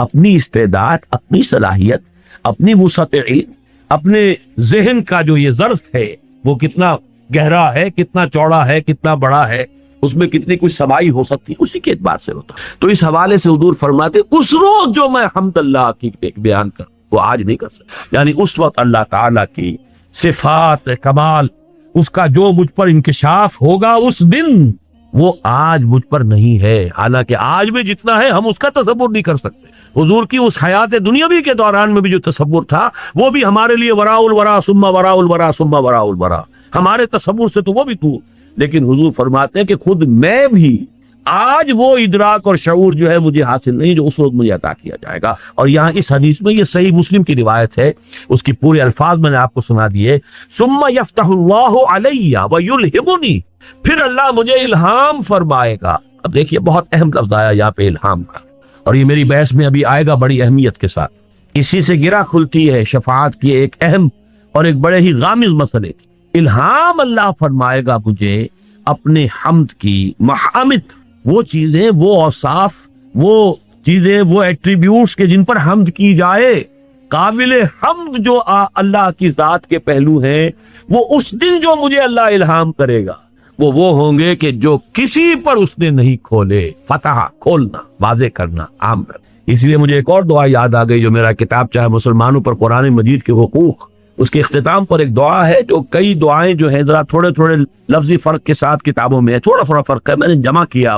اپنی استعداد، اپنی صلاحیت، اپنی وسعت علم، اپنے ذہن کا جو یہ ظرف ہے وہ کتنا گہرا ہے، کتنا چوڑا ہے، کتنا بڑا ہے، اس میں کتنی کچھ سمائی ہو سکتی ہے، اسی کے اعتبار سے ہوتا۔ تو اس حوالے سے حضور فرماتے اس روز جو میں حمد اللہ کی بیان کر وہ آج نہیں کر سکتا، یعنی اس وقت اللہ تعالیٰ کی صفات کمال، اس کا جو مجھ پر انکشاف ہوگا اس دن، وہ آج مجھ پر نہیں ہے۔ حالانکہ آج بھی جتنا ہے ہم اس کا تصور نہیں کر سکتے۔ حضور کی اس حیات دنیاوی کے دوران میں بھی جو تصور تھا وہ بھی ہمارے لیے وراء الورا ثم وراء الورا ثم وراء الورا، ہمارے تصور سے تو وہ بھی تو، لیکن حضور فرماتے ہیں کہ خود میں بھی آج وہ ادراک اور شعور جو ہے مجھے حاصل نہیں جو اس وقت مجھے عطا کیا جائے گا۔ اور یہاں اس حدیث میں یہ صحیح مسلم کی روایت ہے، اس کی پورے الفاظ میں نے آپ کو سنا دیے، ثم یفتح اللہ علی ویلہمنی، پھر اللہ مجھے الہام فرمائے گا۔ اب دیکھیے بہت اہم لفظ آیا یہاں پہ الہام کا، اور یہ میری بحث میں ابھی آئے گا بڑی اہمیت کے ساتھ۔ اسی سے گرہ کھلتی ہے شفاعت کی ایک اہم اور ایک بڑے ہی غامض مسئلے کی۔ الہام اللہ فرمائے گا مجھے اپنے حمد کی، محامد وہ چیزیں، وہ اوصاف، وہ چیزیں، وہ ایٹریبیوٹس کہ جن پر حمد کی جائے، قابل حمد جو اللہ کی ذات کے پہلو ہیں، وہ اس دن جو مجھے اللہ الہام کرے گا وہ ہوں گے کہ جو کسی پر اس نے نہیں کھولے۔ فتح، کھولنا، واضح کرنا، عام کرنا۔ اس لیے مجھے ایک اور دعا یاد آ گئی جو میرا کتاب چاہے مسلمانوں پر قرآن مجید کے حقوق، اس کے اختتام پر ایک دعا ہے جو کئی دعائیں جو ہیں ذرا تھوڑے تھوڑے لفظی فرق کے ساتھ کتابوں میں ہے، تھوڑا تھوڑا فرق ہے، میں نے جمع کیا،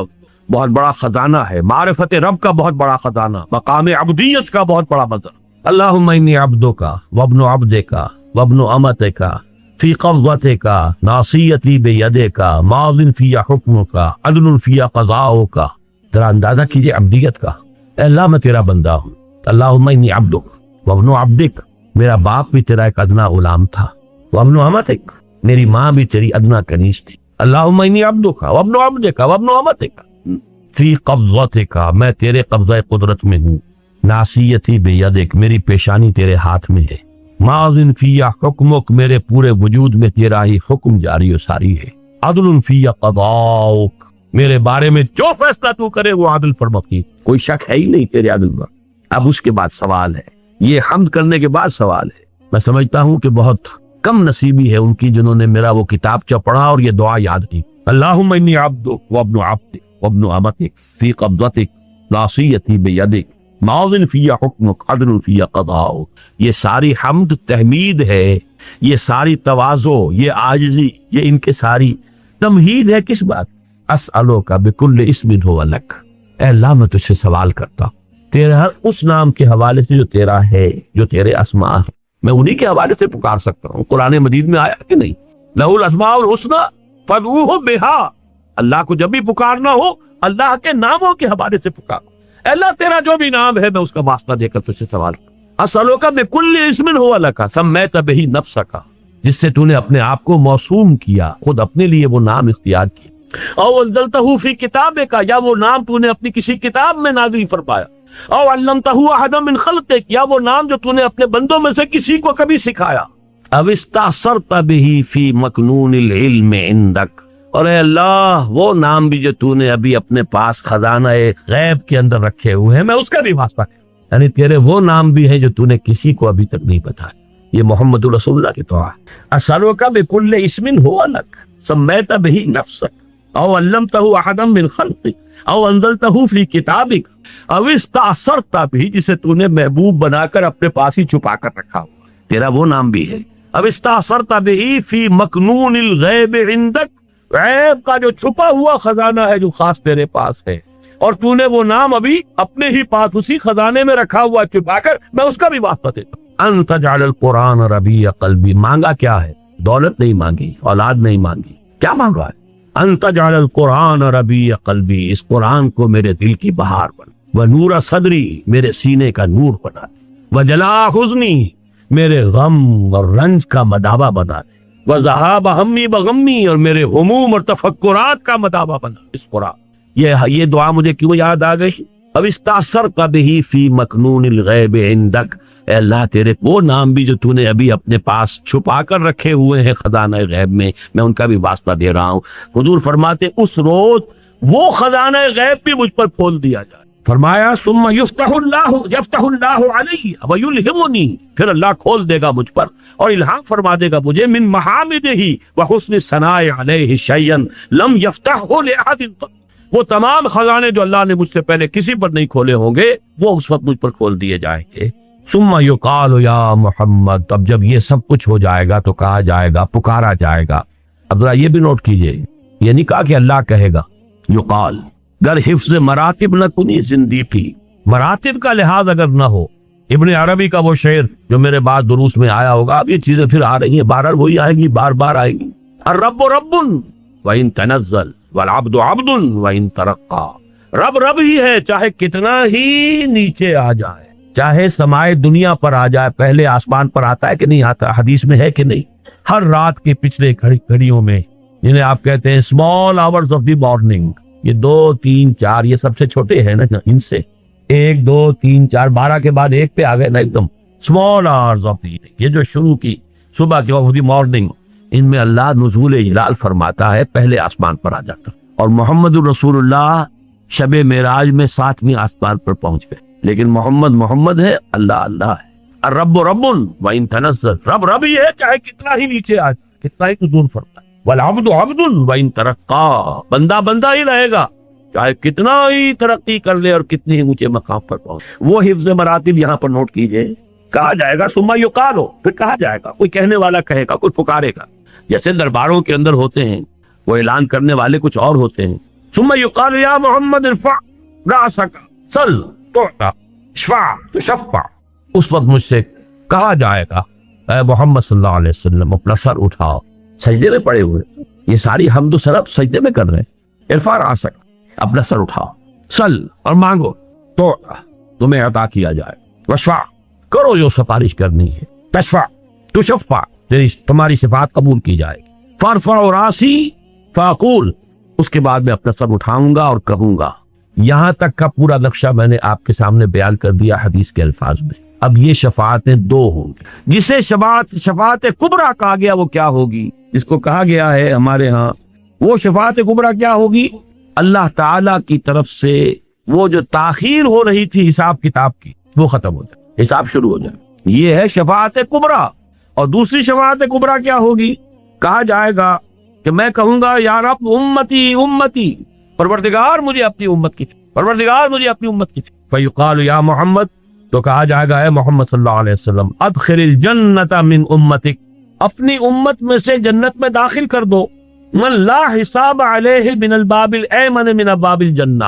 بہت بڑا خزانہ ہے، معرفت رب کا بہت بڑا خزانہ، مقام عبدیت کا بہت بڑا منظر۔ اللہم انی عبدک وابن عبدک وابن امتک فی قبضتک ناصیتی بیدک ماض فی حکمک عدل فی قضاؤک۔ ذرا اندازہ کیجئے عبدیت کا، اے اللہ میں تیرا بندہ ہوں، اللہم انی عبدک وابن عبدک، میرا باپ بھی تیرا ایک ادنا غلام تھا، وابن امتک، میری ماں بھی تیری ادنا کنیز تھی، اللہم انی عبدک وابن عبدک وابن امتک فی قبضتک، میں تیرے قبضہ قدرت میں ہوں، ناصیتی بیدک، میری پیشانی تیرے ہاتھ میں ہے، ماضٍ فی حکمک، میرے پورے وجود میں تیرا ہی حکم جاری و ساری ہے، عدل فی قضاؤک، میرے بارے میں جو فیصلہ تو کرے وہ عادل فرماتی، کوئی شک ہے ہی نہیں تیرے عدل پر۔ اب اس کے بعد سوال ہے، یہ حمد کرنے کے بعد سوال ہے، میں سمجھتا ہوں کہ بہت کم نصیبی ہے ان کی جنہوں نے میرا وہ کتابچہ پڑھا اور یہ دعا یاد کی۔ اللہم انی عبدک وابن عبدک وابن امتک فی قبضتک ناصیتی بیدک ماضٍ فی حکمک عدل فی قضاؤک۔ یہ ساری حمد تحمید ہے، یہ ساری تواضع، یہ عاجزی، یہ ان کے ساری تمہید ہے کس بات؟ اسألوک بکل اسم ہو لک، اے اللہ میں تجھ سے سوال کرتا ہوں تیرے ہر اس نام کے حوالے سے جو تیرا ہے، جو تیرے اسماء ہیں، میں انہی کے حوالے سے پکار سکتا ہوں۔ قرآن مجید میں آیا کہ نہیں، لہ الاسماء الحسنی فادعوہ بہا، اللہ کو جب بھی پکارنا ہو اللہ کے ناموں کے حوالے سے پکارو۔ اے اللہ تیرا جو بھی نام ہے میں اس کا واسطہ دے کر تجھ سے سوال کرتا۔ اسألوک بکل اسم ہو لک سمیت بہ نفسک، جس سے تو نے اپنے آپ کو موسوم کیا، خود اپنے لیے وہ نام اختیار کیا، او انزلتہ فی کتابک، یا وہ نام تو نے اپنی کسی کتاب میں نازل فرمایا، او علمتہ احدا من خلقک، یا وہ نام جو تو نے اپنے بندوں میں سے کسی کو کبھی سکھایا، او استأثرت بہ فی مکنون العلم عندک، اور اے اللہ وہ نام بھی جو تو نے ابھی اپنے پاس خزانہ غیب کے اندر رکھے ہوئے ہیں میں اس کا بھی واسطہ ہے، یعنی تیرے وہ نام بھی ہیں جو تو نے کسی کو ابھی تک نہیں بتایا۔ یہ محمد رسول اللہ کی دعا ہے۔ اسألوک بکل اسم ہو لک سمیت بہ نفسک او علمتہ احدا من خلقک او انزلتہ فی کتابک او استأثرت بہ، جسے تو نے محبوب بنا کر اپنے پاس ہی چھپا کر رکھا ہوا، تیرا وہ نام بھی ہے۔ او استأثرت بہ فی مکنون الغیب عندک، غیب کا جو چھپا ہوا خزانہ ہے جو خاص تیرے پاس ہے، اور تو نے وہ نام ابھی اپنے ہی پاس اسی خزانے میں رکھا ہوا چھپا کر، میں اس کا بھی واسطہ دیتا ہوں۔ ان تجعل القرآن ربیع قلبی، مانگا کیا ہے؟ دولت نہیں مانگی، اولاد نہیں مانگی، کیا مانگا ہے؟ ان تجعل القرآن ربیع قلبی، اس قرآن کو میرے دل کی بہار بنا، ونور صدری، میرے سینے کا نور بنا، وجلاء حزنی، میرے غم اور رنج کا مداوا بنا، وذہاب ہمی بغمی، اور میرے ہموم اور تفکرات کا مداوا بنا اس قرآن۔ یہ دعا مجھے کیوں یاد آ گئی؟ اب استأثرت بہ فی مکنون الغیب عندک، اے اللہ تیرے وہ نام بھی جو تو نے ابھی اپنے پاس چھپا کر رکھے ہوئے ہیں خزانہ غیب میں ان کا بھی واسطہ دے رہا ہوں۔ حضور فرماتے اس روز وہ خزانہ غیب بھی مجھ پر کھول دیا جائے۔ فرمایا ثم یفتح اللہ علیہ ویلہمنی، پھر اللہ کھول دے گا مجھ پر اور الہام فرما دے گا مجھے، من محامدہ وحسن ثناء علیہ شیئا لم یفتحہ لأحد، وہ تمام خزانے جو اللہ نے مجھ سے پہلے کسی پر نہیں کھولے ہوں گے وہ اس وقت مجھ پر کھول دیے جائیں گے۔ ثم یقال یا محمد، تب جب یہ سب کچھ ہو جائے گا تو کہا جائے گا، پکارا جائے گا۔ اب ذرا یہ بھی نوٹ کیجئے، یہ نہیں کہا کہ اللہ کہے گا، یقال، گر حفظ مراتب نہ کنی زندیقی، مراتب کا لحاظ اگر نہ ہو، ابن عربی کا وہ شعر جو میرے بعد دروس میں آیا ہوگا، اب یہ چیزیں پھر آ رہی ہیں، بار بار وہی آئے گی، بار بار آئے گی۔ الرب رب وَإِن تنزل والعبد عبد وَإِن ترقى، رب رب ہی ہے چاہے کتنا ہی نیچے آ جائے، چاہے سمائے دنیا پر آ جائے، پہلے آسمان پر آتا ہے کہ نہیں آتا؟ حدیث میں ہے کہ نہیں؟ ہر رات کے پچھلے گھڑیوں میں، جنہیں آپ کہتے ہیں small hours of the morning, یہ 2 3 4 یہ سب سے چھوٹے ہیں نا، ان سے 1 2 3 4 12 کے بعد 1 پہ آ گئے نا، ایک دم اسمال آورز آف دی، یہ جو شروع کی صبح کی آف دی مارننگ، ان میں اللہ نزول جلال فرماتا ہے، پہلے آسمان پر آ جاتا، اور محمد رسول اللہ شب معراج میں 7ویں آسمان پر پہنچ گئے، لیکن محمد محمد ہے، اللہ اللہ ہے۔ الرب رب وَإِن تنزل، رب رب ہی ہے چاہے کتنا ہی نیچے آ جائے، کتنا ہی دور فرمائے، والعبد عبد وَإِن ترقى، بندہ بندہ ہی رہے گا چاہے کتنا ہی ترقی کر لے اور کتنی ہی اونچے مقام پر پہنچ. وہ حفظ مراتب یہاں پر نوٹ کیجئے. کہا جائے گا ثم یقال، پھر کہا جائے گا، کوئی کہنے والا کہے گا، کوئی پکارے گا. جیسے درباروں کے اندر ہوتے ہیں وہ اعلان کرنے والے کچھ اور ہوتے ہیں. ثم یقال یا محمد ارفع راسک سل تعطى اشفع تشفع. اس وقت مجھ سے کہا جائے گا اے محمد صلی اللہ علیہ وسلم اپنا سر اٹھاؤ. سجدے میں پڑے ہوئے، یہ ساری حمد و ثنا سجدے میں کر رہے ہیں. ارفع راسک، اپنا سر اٹھاؤ. سل، اور مانگو، تو تمہیں عطا کیا جائے. وشفع، کرو جو سفارش کرنی ہے. تشفع تشفع، تمہاری صفات قبول کی جائے گی. فارفع راسی فاقول، اس کے بعد میں اپنا سر اٹھاؤں گا اور کہوں گا. یہاں تک کا پورا نقشہ میں نے آپ کے سامنے بیان کر دیا حدیث کے الفاظ میں. اب یہ شفاعتیں دو ہوں گی. جسے شفاعت کبریٰ کہا گیا وہ کیا ہوگی، جس کو کہا گیا ہے ہمارے ہاں وہ شفاعت کبریٰ کیا ہوگی؟ اللہ تعالی کی طرف سے وہ جو تاخیر ہو رہی تھی حساب کتاب کی وہ ختم ہو جائے، حساب شروع ہو جائے. یہ ہے شفاعت کبریٰ. اور دوسری شفاعت کبریٰ کیا ہوگی؟ کہا جائے گا کہ میں کہوں گا یا رب امتی امتی، پروردگار مجھے اپنی امت کی، پروردگار مجھے اپنی امت کی. فیقال یا محمد، تو کہا جائے گا اے محمد صلی اللہ علیہ وسلم ادخل الجنت من امتک، اپنی امت میں سے جنت میں داخل کر دو. من لا حساب علیہ من الباب الایمن من ابواب الجنہ،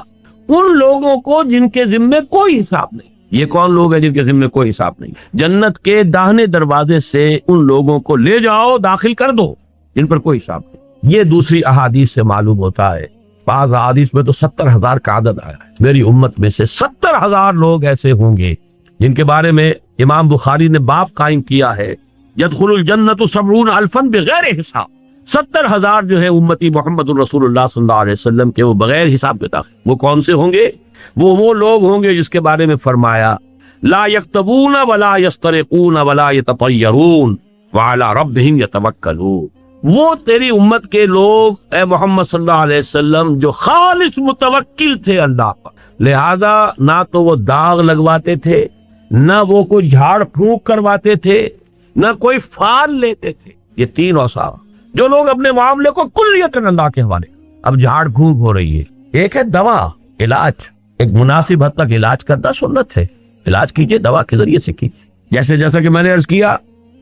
ان لوگوں کو جن کے ذمے کوئی حساب نہیں. یہ کون لوگ ہیں جن کے ذمے کوئی حساب نہیں؟ جنت کے داہنے دروازے سے ان لوگوں کو لے جاؤ، داخل کر دو جن پر کوئی حساب نہیں. یہ دوسری احادیث سے معلوم ہوتا ہے. بعض احادیث میں تو 70,000 کا عدد آیا ہے. میری امت میں سے 70,000 لوگ ایسے ہوں گے جن کے بارے میں امام بخاری نے باب قائم کیا ہے یدخل الجنت 70,000 بغیر حساب. 70,000 جو ہے امتی محمد الرسول اللہ صلی اللہ علیہ وسلم کے وہ بغیر حساب کے داخل. وہ کون سے ہوں گے؟ وہ لوگ ہوں گے جس کے بارے میں فرمایا لا یکتبون ولا یسترقون ولا یتطیرون وعلی ربہم یتوکلون. وہ تیری امت کے لوگ اے محمد صلی اللہ علیہ وسلم جو خالص متوکل تھے اللہ پر. لہذا نہ تو وہ داغ لگواتے تھے، نہ وہ کوئی جھاڑ پھونک کرواتے تھے، نہ کوئی فال لیتے تھے. یہ تین اوصاف جو لوگ اپنے معاملے کو کلیتاً اللہ کے حوالے. اب جھاڑ پھونک ہو رہی ہے، ایک ہے دوا، علاج، ایک مناسب حد تک علاج کرنا سنت ہے. علاج کیجئے دوا کے ذریعے سے کیجئے. جیسا کہ میں نے عرض کیا،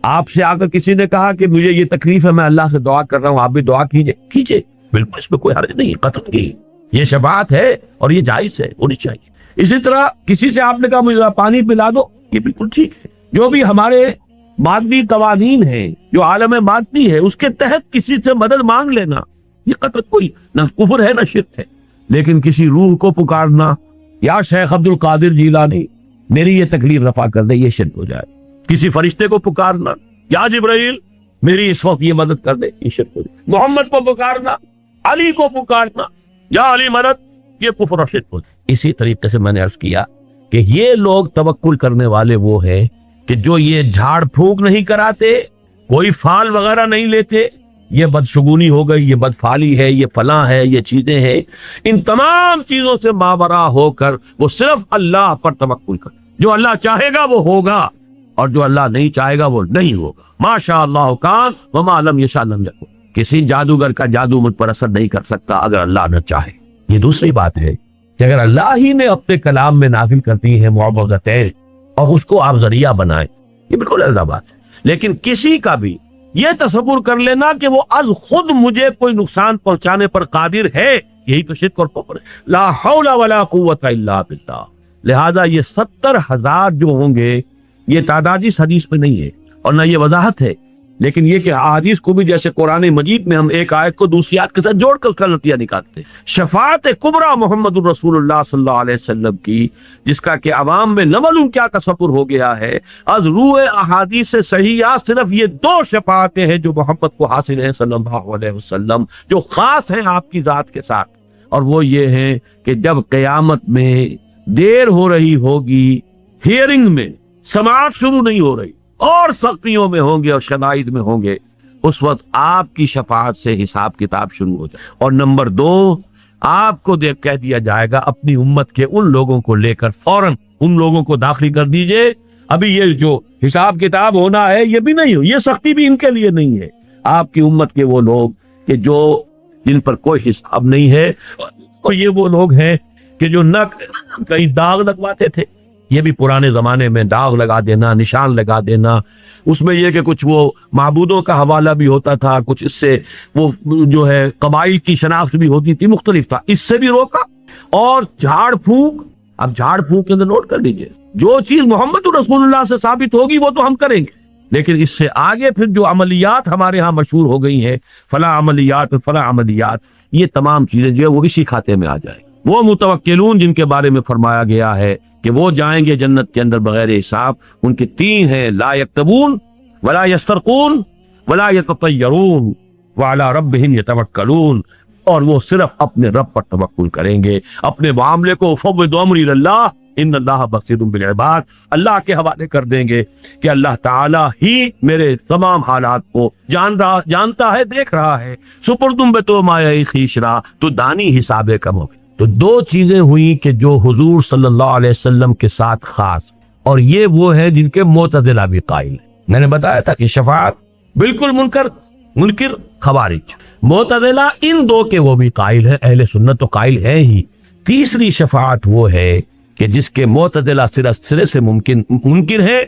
آپ سے آ کر کسی نے کہا کہ مجھے یہ تکلیف ہے، میں اللہ سے دعا کر رہا ہوں، آپ بھی دعا کیجئے. بالکل اس میں کوئی حرج نہیں. قطع کی یہ شفاعت ہے اور یہ جائز ہے، ہونی چاہیے. اسی طرح کسی سے آپ نے کہا مجھے پانی پلا دو، یہ بالکل ٹھیک ہے. جو بھی ہمارے مادی قوانین ہیں، جو عالم مادی ہے، اس کے تحت کسی سے مدد مانگ لینا یہ قطع کوئی نہ کفر ہے نہ شرک ہے. لیکن کسی روح کو پکارنا یا شیخ عبد القادر جیلانی میری یہ تکلیف رفع کر دے، یہ شرک ہو جائے. کسی فرشتے کو پکارنا یا جبرائیل میری اس وقت یہ مدد کر دے، یہ شرک ہو جائے. محمد کو پکارنا، علی کو پکارنا یا علی مدد، یہ کفر اور شرک ہو جائے. اسی طریقے سے میں نے عرض کیا کہ یہ لوگ توکل کرنے والے وہ ہیں کہ جو یہ جھاڑ پھونک نہیں کراتے، کوئی فال وغیرہ نہیں لیتے. یہ بدشگونی ہو گئی، یہ بدفالی ہے، یہ فلاں ہے، یہ چیزیں ہیں. ان تمام چیزوں سے ماورا ہو کر وہ صرف اللہ پر توکل کر. جو اللہ چاہے گا وہ ہوگا اور جو اللہ نہیں چاہے گا وہ نہیں ہوگا. ما شاء اللہ کان وما لم یشاء لم یکن. کسی جادوگر کا جادو مجھ پر اثر نہیں کر سکتا اگر اللہ نہ چاہے. یہ دوسری بات ہے کہ اگر اللہ ہی نے اپنے کلام میں نازل کرتی ہے معوذتین اور اس کو آپ ذریعہ بنائیں، یہ بالکل الگ بات ہے. لیکن کسی کا بھی یہ تصور کر لینا کہ وہ از خود مجھے کوئی نقصان پہنچانے پر قادر ہے، یہی تو شرک اور کفر ہے. لا حول ولا قوت الا باللہ. لہذا یہ 70,000 جو ہوں گے یہ تعداد اس حدیث میں نہیں ہے اور نہ یہ وضاحت ہے، لیکن یہ کہ احادیث کو بھی جیسے قرآن مجید میں ہم ایک آیت کو دوسری آیت کے ساتھ جوڑ کر اس کا نتیجہ نکالتے ہیں. شفاعت کبریٰ محمد الرسول اللہ صلی اللہ علیہ وسلم کی، جس کا کہ عوام میں نمل کیا تصور ہو گیا ہے. از روح احادیث صحیحہ صرف یہ 2 شفاعتیں ہیں جو محمد کو حاصل ہیں صلی اللہ علیہ وسلم، جو خاص ہیں آپ کی ذات کے ساتھ. اور وہ یہ ہیں کہ جب قیامت میں دیر ہو رہی ہوگی، ہیئرنگ میں سماعت شروع نہیں ہو رہی اور سختیوں میں ہوں گے اور شدائد میں ہوں گے، اس وقت آپ کی شفاعت سے حساب کتاب شروع ہو جائے. اور نمبر 2، آپ کو کہہ دیا جائے گا اپنی امت کے ان لوگوں کو لے کر فوراً ان لوگوں کو داخل کر دیجئے. ابھی یہ جو حساب کتاب ہونا ہے یہ بھی نہیں ہو، یہ سختی بھی ان کے لیے نہیں ہے. آپ کی امت کے وہ لوگ کہ جو جن پر کوئی حساب نہیں ہے اور یہ وہ لوگ ہیں کہ جو نہ کہیں داغ لگواتے تھے، یہ بھی پرانے زمانے میں داغ لگا دینا، نشان لگا دینا، اس میں یہ کہ کچھ وہ معبودوں کا حوالہ بھی ہوتا تھا، کچھ اس سے وہ جو ہے قبائل کی شناخت بھی ہوتی تھی، مختلف تھا، اس سے بھی روکا۔ اور جھاڑ پھونک، اب جھاڑ پھونک کے اندر نوٹ کر لیجئے، جو چیز محمد رسول اللہ سے ثابت ہوگی وہ تو ہم کریں گے، لیکن اس سے آگے پھر جو عملیات ہمارے ہاں مشہور ہو گئی ہیں، فلاں عملیات فلاں عملیات، یہ تمام چیزیں جو ہے وہ اسی کھاتے میں آ جائیں۔ وہ متوکلون جن کے بارے میں فرمایا گیا ہے کہ وہ جائیں گے جنت کے اندر بغیر حساب، ان کے تین ہیں، لا یکتبون ولا یسترقون ولا یتطیرون وعلی ربہم یتوکلون، اور وہ صرف اپنے رب پر توکل کریں گے، اپنے معاملے کو فوض امری اللہ ان اللہ بصیر بالعباد، اللہ کے حوالے کر دیں گے کہ اللہ تعالی ہی میرے تمام حالات کو جانتا ہے، دیکھ رہا ہے، سپردم بے تو مایہ خیشرا تو دانی حساب کم ہو۔ تو دو چیزیں ہوئی کہ جو حضور صلی اللہ علیہ وسلم کے ساتھ خاص، اور یہ وہ ہے جن کے معتزلہ بھی قائل ہیں۔ میں نے بتایا تھا کہ شفاعت بالکل منکر خوارج، معتزلہ ان دو کے وہ بھی قائل ہے، اہل سنت تو قائل ہے ہی۔ تیسری شفاعت وہ ہے کہ جس کے معتزلہ سرے سے منکر ہے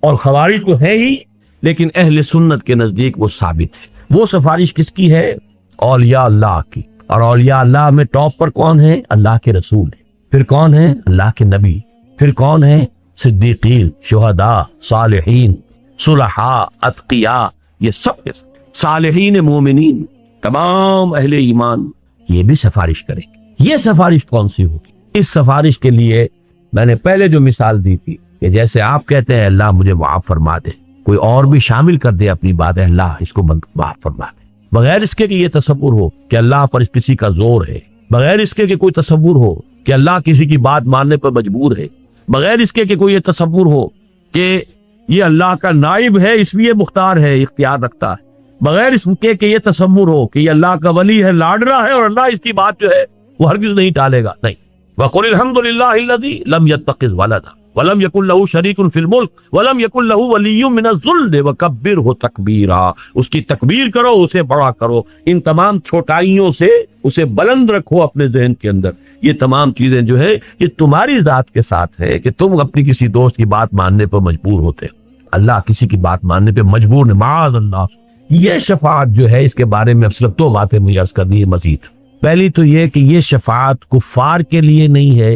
اور خوارج تو ہے ہی، لیکن اہل سنت کے نزدیک وہ ثابت ہے۔ وہ سفارش کس کی ہے؟ اولیاء اللہ کی، اور اولیاء اللہ میں ٹاپ پر کون ہے؟ اللہ کے رسول ہے، پھر کون ہے؟ اللہ کے نبی، پھر کون ہے؟ صدیقین، شہداء، صالحین، صلحاء، اتقیاء، یہ سب کے صالحین مومنین، تمام اہل ایمان یہ بھی سفارش کریں گے۔ یہ سفارش کون سی ہوگی؟ اس سفارش کے لیے میں نے پہلے جو مثال دی تھی کہ جیسے آپ کہتے ہیں اللہ مجھے معاف فرما دے، کوئی اور بھی شامل کر دے اپنی بات، اللہ اس کو معاف فرما دے، بغیر اس کے کہ یہ تصور ہو کہ اللہ پر کسی کا زور ہے، بغیر اس کے کہ کوئی تصور ہو کہ اللہ کسی کی بات ماننے پر مجبور ہے، بغیر اس کے کہ کوئی یہ تصور ہو کہ یہ اللہ کا نائب ہے اس لیے مختار ہے، اختیار رکھتا ہے، بغیر اس کے کہ یہ تصور ہو کہ یہ اللہ کا ولی ہے، لاڈلا ہے، اور اللہ اس کی بات جو ہے وہ ہرگز نہیں ٹالے گا، نہیں۔ وَقُلِ الْحَمْدُ لِلَّهِ الَّذِي لَمْ يَتَّخِذْ وَلَدًا وَلَمْ يَكُنْ لَهُ شَرِيكٌ فِي الْمُلْكِ وَلَمْ يَكُنْ لَهُ وَلِيٌّ مِّنَ الذُّلِّ وَكَبِّرْهُ تَكْبِيرًا، اس کی تکبیر کرو، اسے بڑا کرو، ان تمام چھوٹائیوں سے اسے بلند رکھو اپنے ذہن کے اندر۔ یہ تمام چیزیں جو ہے یہ تمہاری ذات کے ساتھ ہے کہ تم اپنی کسی دوست کی بات ماننے پر مجبور ہوتے، اللہ کسی کی بات ماننے پہ مجبور نہیں، معاذ اللہ۔ یہ شفاعت جو ہے اس کے بارے میں اب صرف دو باتیں مجھے عرض کرنی ہے مزید۔ پہلی تو یہ کہ یہ شفاعت کفار کے لیے نہیں ہے،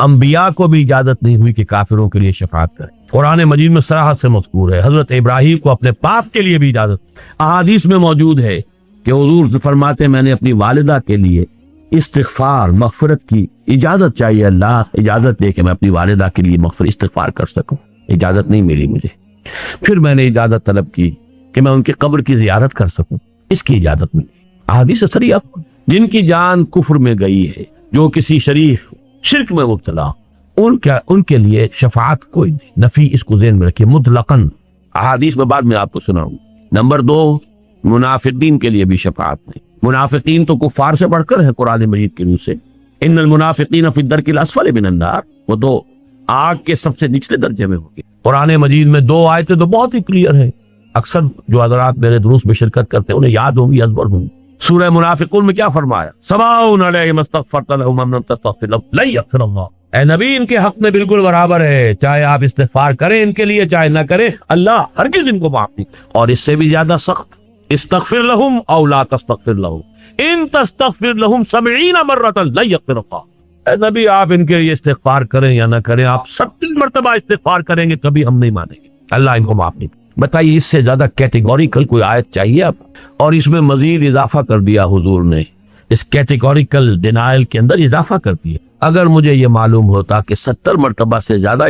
انبیاء کو بھی اجازت نہیں ہوئی کہ کافروں کے لیے شفاعت کریں۔ قرآن مجید میں صراحت سے مذکور ہے، حضرت ابراہیم کو اپنے باپ کے لیے بھی اجازت، احادیث میں موجود ہے کہ حضور فرماتے ہیں میں نے اپنی والدہ کے لیے استغفار مغفرت کی اجازت چاہیے، اللہ اجازت دے کہ میں اپنی والدہ کے لیے استغفار کر سکوں، اجازت نہیں ملی مجھے۔ پھر میں نے اجازت طلب کی کہ میں ان کی قبر کی زیارت کر سکوں، اس کی اجازت ملی۔ احادیث صریحہ، جن کی جان کفر میں گئی ہے، جو کسی شرک میں مبتلا، ان کے لیے شفاعت کوئی نفی، اس کو ذہن میں رکھیے، مطلقاً۔ احادیث میں بعد میں آپ کو سناؤں۔ نمبر دو، منافقین کے لیے بھی شفاعت نہیں۔ منافقین تو کفار سے بڑھ کر ہے قرآن مجید کی روح سے، ان المنافقین فی الدرک الاسفل من النار، وہ تو آگ کے سب سے نچلے درجے میں ہوگی۔ قرآن مجید میں دو آیتیں تو بہت ہی کلیئر ہیں، اکثر جو حضرات میرے دروس میں شرکت کرتے ہیں انہیں یاد ہوگی، ازبر ہوگی۔ سورہ منافقون میں کیا فرمایا؟ سواء علیہم استغفرت لهم ام لم تستغفر لهم لن یغفر اللہ۔ اے نبی ان کے حق میں بالکل برابر ہے، چاہے آپ استغفار کریں ان کے لیے چاہے نہ کریں، اللہ ہرگز ان کو معاف نہیں۔ اور اس سے بھی زیادہ سخت، استغفر لهم او لا تستغفر لهم ان تستغفر لهم 70 مرۃ لن یغفر اللہ۔ اے نبی آپ ان کے لیے استغفار کریں یا نہ کریں، آپ 70 مرتبہ استغفار کریں گے کبھی ہم نہیں مانیں گے، اللہ ان کو معاف نہیں۔ بتائیے اس سے زیادہ کیٹیگوریکل کوئی آیت چاہیے اب؟ اور اس میں مزید اضافہ کر دیا حضور نے، اس کیٹیگوریکل ڈینائل کے اندر اضافہ کر دیا۔ اگر مجھے یہ معلوم ہوتا کہ 70 مرتبہ سے زیادہ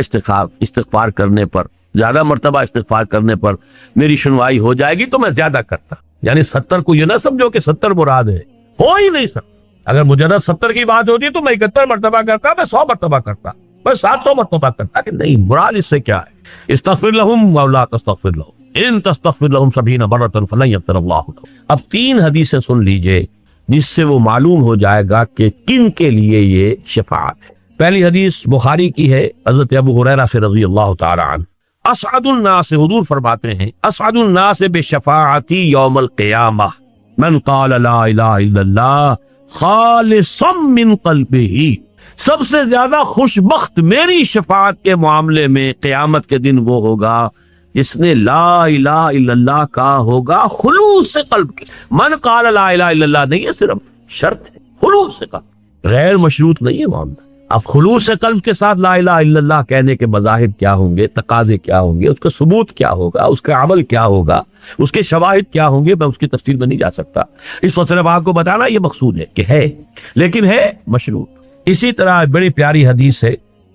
استغفار کرنے پر، زیادہ مرتبہ استغفار کرنے پر میری سنوائی ہو جائے گی تو میں زیادہ کرتا۔ یعنی 70 کو یہ نہ سمجھو کہ 70 مراد ہے، ہو ہی نہیں سکتا۔ اگر مجرد 70 کی بات ہوتی تو میں 71 مرتبہ کرتا، میں 100 مرتبہ کرتا، میں 700 مرتبہ کرتا، کہ نہیں، مراد اس سے کیا ہے؟ استغفر لهم او لا تستغفر لهم ان تستغفر لهم 70 مرة فلن یغفر اللہ لهم۔ اب 3 حدیثیں سن لیجئے جس سے وہ معلوم ہو جائے گا کہ کن کے لیے یہ شفاعت ہے۔ پہلی حدیث بخاری کی ہے، حضرت ابو ہریرہ سے رضی اللہ تعالی عنہ، اسعد الناس، حضور فرماتے ہیں اسعد الناس بشفاعتی یوم القیامہ من قال لا الہ الا اللہ خالصا من قلبہ، سب سے زیادہ خوش بخت میری شفاعت کے معاملے میں قیامت کے دن وہ ہوگا جس نے لا الہ الا اللہ کہا ہوگا خلوص سے قلب کے۔ من قال لا الہ الا اللہ نہیں ہے، صرف شرط ہے خلوص سے قلب، غیر مشروط نہیں ہے معاملہ۔ اب خلوص سے قلب کے ساتھ لا الہ الا اللہ کہنے کے مذاہب کیا ہوں گے، تقاضے کیا ہوں گے، اس کا ثبوت کیا ہوگا، اس کا عمل کیا ہوگا، اس کے شواہد کیا ہوں گے، میں اس کی تفصیل میں نہیں جا سکتا۔ اس وقت صرف آپ کو بتانا یہ مقصود ہے کہ ہے، لیکن ہے مشروط۔ اسی طرح بڑی پیاری حدیث ہے،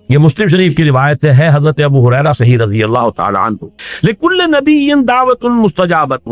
یہ مسلم شریف کی روایت ہے حضرت ابو ہریرہ سے رضی اللہ تعالی عنہ، لکل نبی دعوت مستجابۃ،